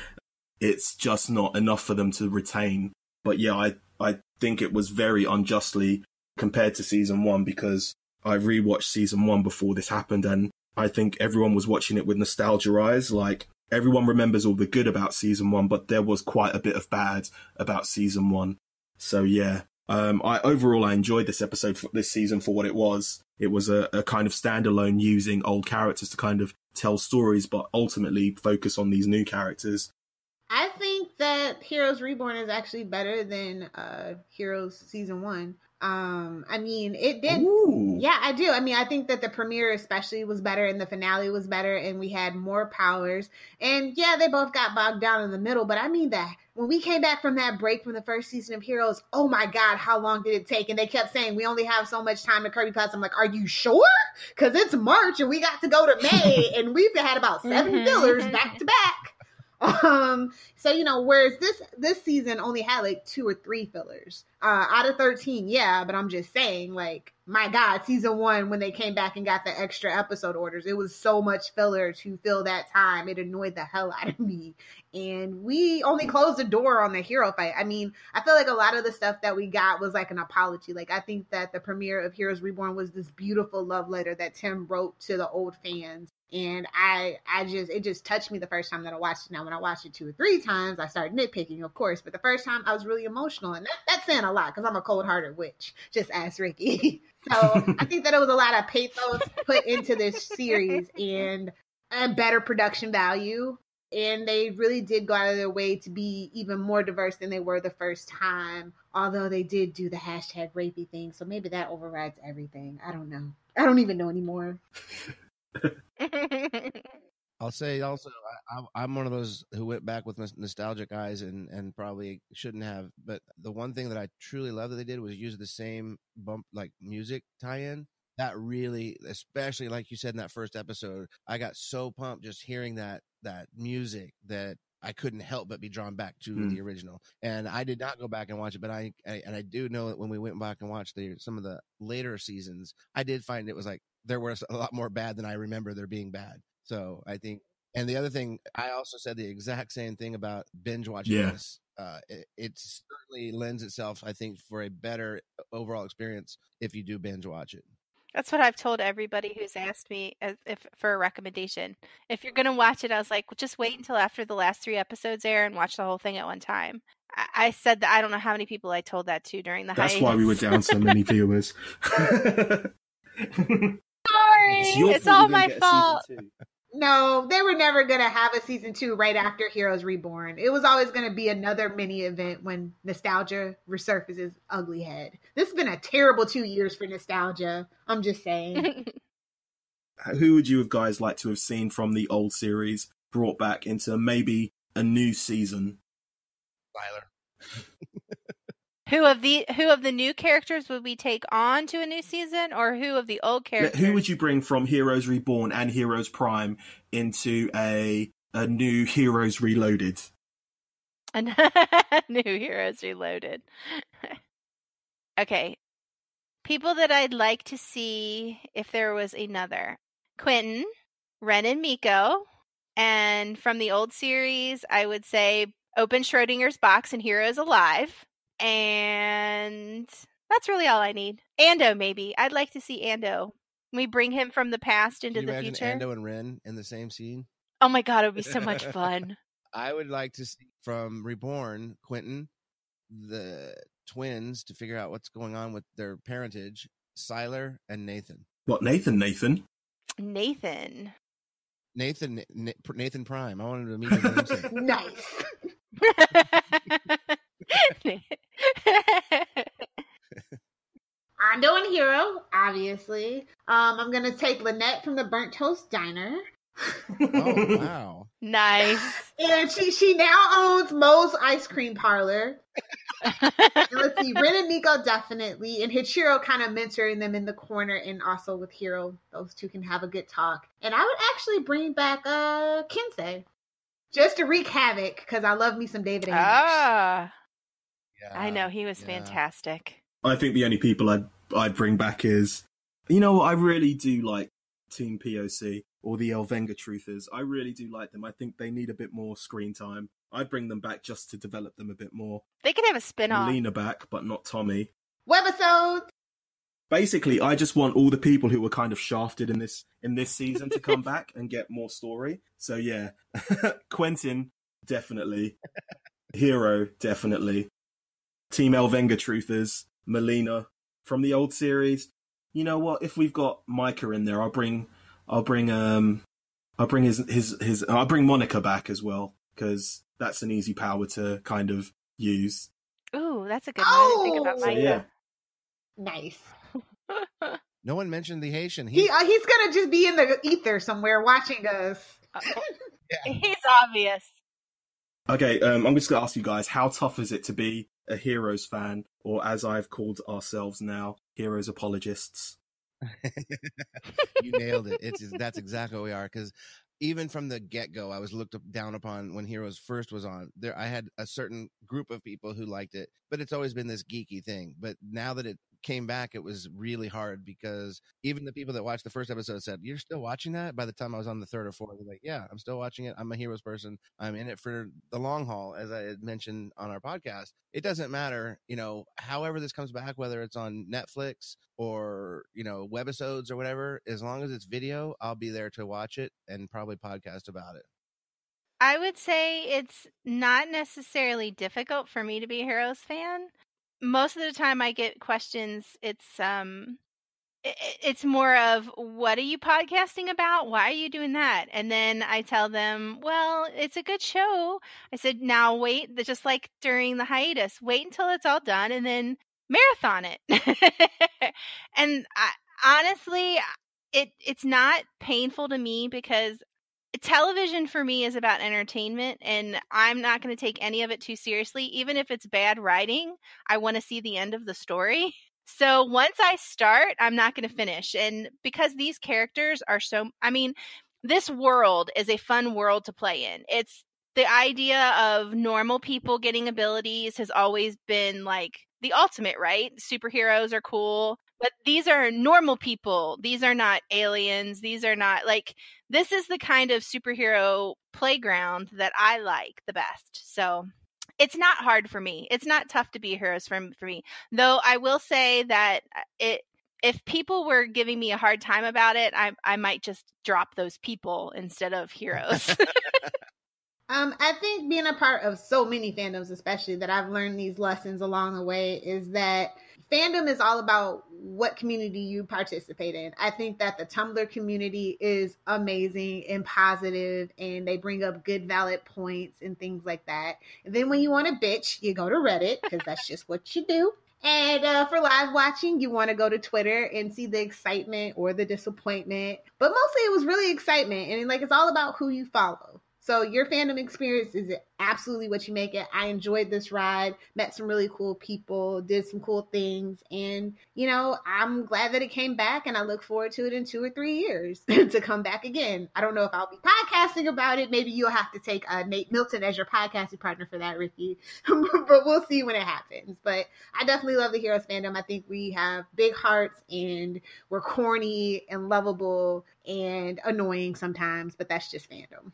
it's just not enough for them to retain. But yeah, I think it was very unjustly compared to season 1, because I rewatched season 1 before this happened, and I think everyone was watching it with nostalgia eyes. Like, everyone remembers all the good about season 1, but there was quite a bit of bad about season 1. So yeah, I enjoyed this season for what it was. It was a kind of standalone, using old characters to kind of tell stories, but ultimately focus on these new characters. I think that Heroes Reborn is actually better than Heroes Season 1. It did. Ooh. Yeah, I do. I think that the premiere especially was better, and the finale was better, and we had more powers. And yeah, they both got bogged down in the middle, but that when we came back from that break from the first season of Heroes, oh my God, how long did it take? And they kept saying, we only have so much time to Kirby Class. I'm like, are you sure? Because it's March and we got to go to May, and we've had about 7 fillers back to back. Whereas this season only had like 2 or 3 fillers out of 13. Yeah, but I'm just saying, like, my God, season 1, when they came back and got the extra episode orders, it was so much filler to fill that time. It annoyed the hell out of me. And we only closed the door on the hero fight. I mean, I feel like a lot of the stuff that we got was like an apology. Like, I think that the premiere of Heroes Reborn was this beautiful love letter that Tim wrote to the old fans. And it just touched me the first time that I watched it. Now, when I watched it 2 or 3 times, I started nitpicking, of course. But the first time, I was really emotional. And that's saying a lot, because I'm a cold-hearted witch. Just ask Ricky. So I think that it was a lot of pathos put into this series and a better production value. And they really did go out of their way to be even more diverse than they were the first time. Although they did do the hashtag rapey thing. So maybe that overrides everything. I don't know. I don't even know anymore. I'll say also, I'm one of those who went back with nostalgic eyes and probably shouldn't have. But the one thing that I truly love that they did was use the same bump, like music tie-in. That really, especially like you said in that first episode, I got so pumped just hearing that music that I couldn't help but be drawn back to the original. And I did not go back and watch it, but I do know that when we went back and watched some of the later seasons, I did find it was like there was a lot more bad than I remember there being bad. So I think, and the other thing, I also said the exact same thing about binge watching this. It certainly lends itself, I think, for a better overall experience if you do binge watch it. That's what I've told everybody who's asked me for a recommendation. If you're going to watch it, I was like, just wait until after the last 3 episodes air and watch the whole thing at one time. I said that I don't know how many people I told that to during the hiatus. That's why we were down so many viewers. Sorry, it's all my fault. No, they were never going to have a season 2 right after Heroes Reborn. It was always going to be another mini event when nostalgia resurfaces ugly head. This has been a terrible 2 years for nostalgia. I'm just saying. Who would you have guys like to have seen from the old series brought back into maybe a new season? Tyler. Who of the new characters would we take on to a new season, or who of the old characters? Who would you bring from Heroes Reborn and Heroes Prime into a new Heroes Reloaded? A new Heroes Reloaded. Okay. People that I'd like to see if there was another. Quentin, Ren and Miko, and from the old series, I would say open Schrodinger's box and Heroes Alive. And that's really all I need. Ando, maybe. I'd like to see Ando. We bring him from the past into the future. Ando and Ren in the same scene? Oh my God, it would be so much fun. I would like to see from Reborn, Quentin, the twins, to figure out what's going on with their parentage, Siler and Nathan. What, Nathan? Nathan Prime. I wanted to meet his namesake. Nice. Ando and Hero, obviously. I'm gonna take Lynette from the Burnt Toast Diner. Oh wow! Nice. And she now owns Moe's Ice Cream Parlor. And let's see, Ren and Miko definitely, and Hichiro kind of mentoring them in the corner, and also with Hero, those two can have a good talk. And I would actually bring back Kinsei, just to wreak havoc, because I love me some David English. Ah. Yeah, I know, he was fantastic. I think the only people I'd bring back is, I really do like Team POC or the Elvenga Truthers. I really do like them. I think they need a bit more screen time. I'd bring them back just to develop them a bit more. They could have a spin-off. Melina back, but not Tommy. Webisodes! Basically, I just want all the people who were kind of shafted in this season to come back and get more story. So yeah, Quentin, definitely. Hero, definitely. Team Elvenga Truthers, Melina from the old series. You know what? If we've got Micah in there, I'll bring Monica back as well, because that's an easy power to kind of use. Ooh, that's a good one. I didn't think about Micah. Yeah. Nice. No one mentioned the Haitian. He's gonna just be in the ether somewhere watching us. Yeah. He's obvious. Okay, I'm just gonna ask you guys, how tough is it to be a Heroes fan, or as I've called ourselves now, Heroes apologists? You nailed it. That's exactly what we are, because even from the get-go, I was looked down upon when Heroes first was on. I had a certain group of people who liked it, but it's always been this geeky thing. But now that came back, it was really hard because even the people that watched the first episode said, "You're still watching that?" By the time I was on the third or fourth, they're like, "Yeah, I'm still watching it. I'm a Heroes person. I'm in it for the long haul," as I had mentioned on our podcast. It doesn't matter, however this comes back, whether it's on Netflix or, webisodes or whatever, as long as it's video, I'll be there to watch it and probably podcast about it. I would say it's not necessarily difficult for me to be a Heroes fan. Most of the time I get questions, it's more of, what are you podcasting about? Why are you doing that? And then I tell them, well, it's a good show. I said, now wait, just like during the hiatus, wait until it's all done and then marathon it. And honestly, it's not painful to me because television for me is about entertainment, and I'm not going to take any of it too seriously. Even if it's bad writing, I want to see the end of the story. So once I start, I'm not going to finish. And because these characters are this world is a fun world to play in. It's the idea of normal people getting abilities has always been like the ultimate, right? Superheroes are cool, but these are normal people. These are not aliens. These are not this is the kind of superhero playground that I like the best. So it's not hard for me. It's not tough to be Heroes for me. Though I will say that if people were giving me a hard time about it, I might just drop those people instead of Heroes. I think being a part of so many fandoms, especially, that I've learned these lessons along the way, is that fandom is all about what community you participate in. I think that the Tumblr community is amazing and positive, and they bring up good, valid points and things like that. And then when you want to bitch, you go to Reddit, because that's just what you do. And for live watching, you want to go to Twitter and see the excitement or the disappointment. But mostly it was really excitement. And it's all about who you follow. So your fandom experience is absolutely what you make it. I enjoyed this ride, met some really cool people, did some cool things. And, I'm glad that it came back, and I look forward to it in 2 or 3 years to come back again. I don't know if I'll be podcasting about it. Maybe you'll have to take Nate Milton as your podcasting partner for that, Ricky. But we'll see when it happens. But I definitely love the Heroes fandom. I think we have big hearts, and we're corny and lovable and annoying sometimes, but that's just fandom.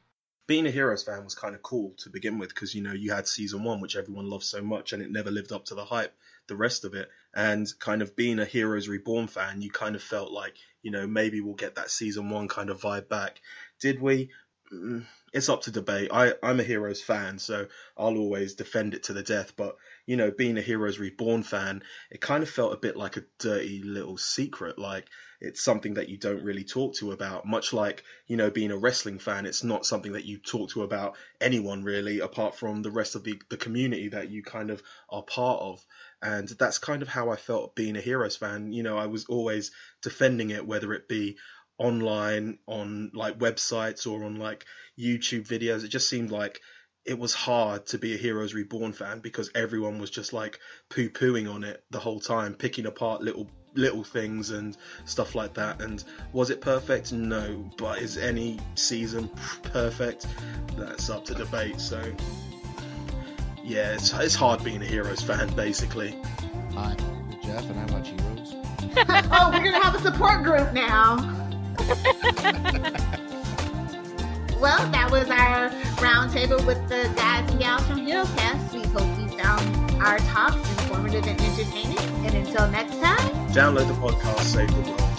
Being a Heroes fan was kind of cool to begin with because, you had season 1, which everyone loved so much, and it never lived up to the hype, the rest of it. And kind of being a Heroes Reborn fan, you kind of felt like, maybe we'll get that season 1 kind of vibe back. Did we? It's up to debate. I'm a Heroes fan, so I'll always defend it to the death. But, being a Heroes Reborn fan, it kind of felt a bit like a dirty little secret. Like, it's something that you don't really talk to about. Much like, being a wrestling fan, it's not something that you talk to about anyone really, apart from the rest of the community that you kind of are part of. And that's kind of how I felt being a Heroes fan. I was always defending it, whether it be online, on websites, or on YouTube videos. It just seemed like it was hard to be a Heroes Reborn fan because everyone was just poo-pooing on it the whole time, picking apart little things and stuff like that. And was it perfect? No. But is any season perfect? That's up to debate. So yeah, it's hard being a Heroes fan, basically. Hi, I'm Jeff, and I watch Heroes. Oh, we're gonna have a support group now. Well, that was our roundtable with the guys and gals from HeroesCast. We hope you found our talks informative and entertaining. And until next time, download the podcast, save the world.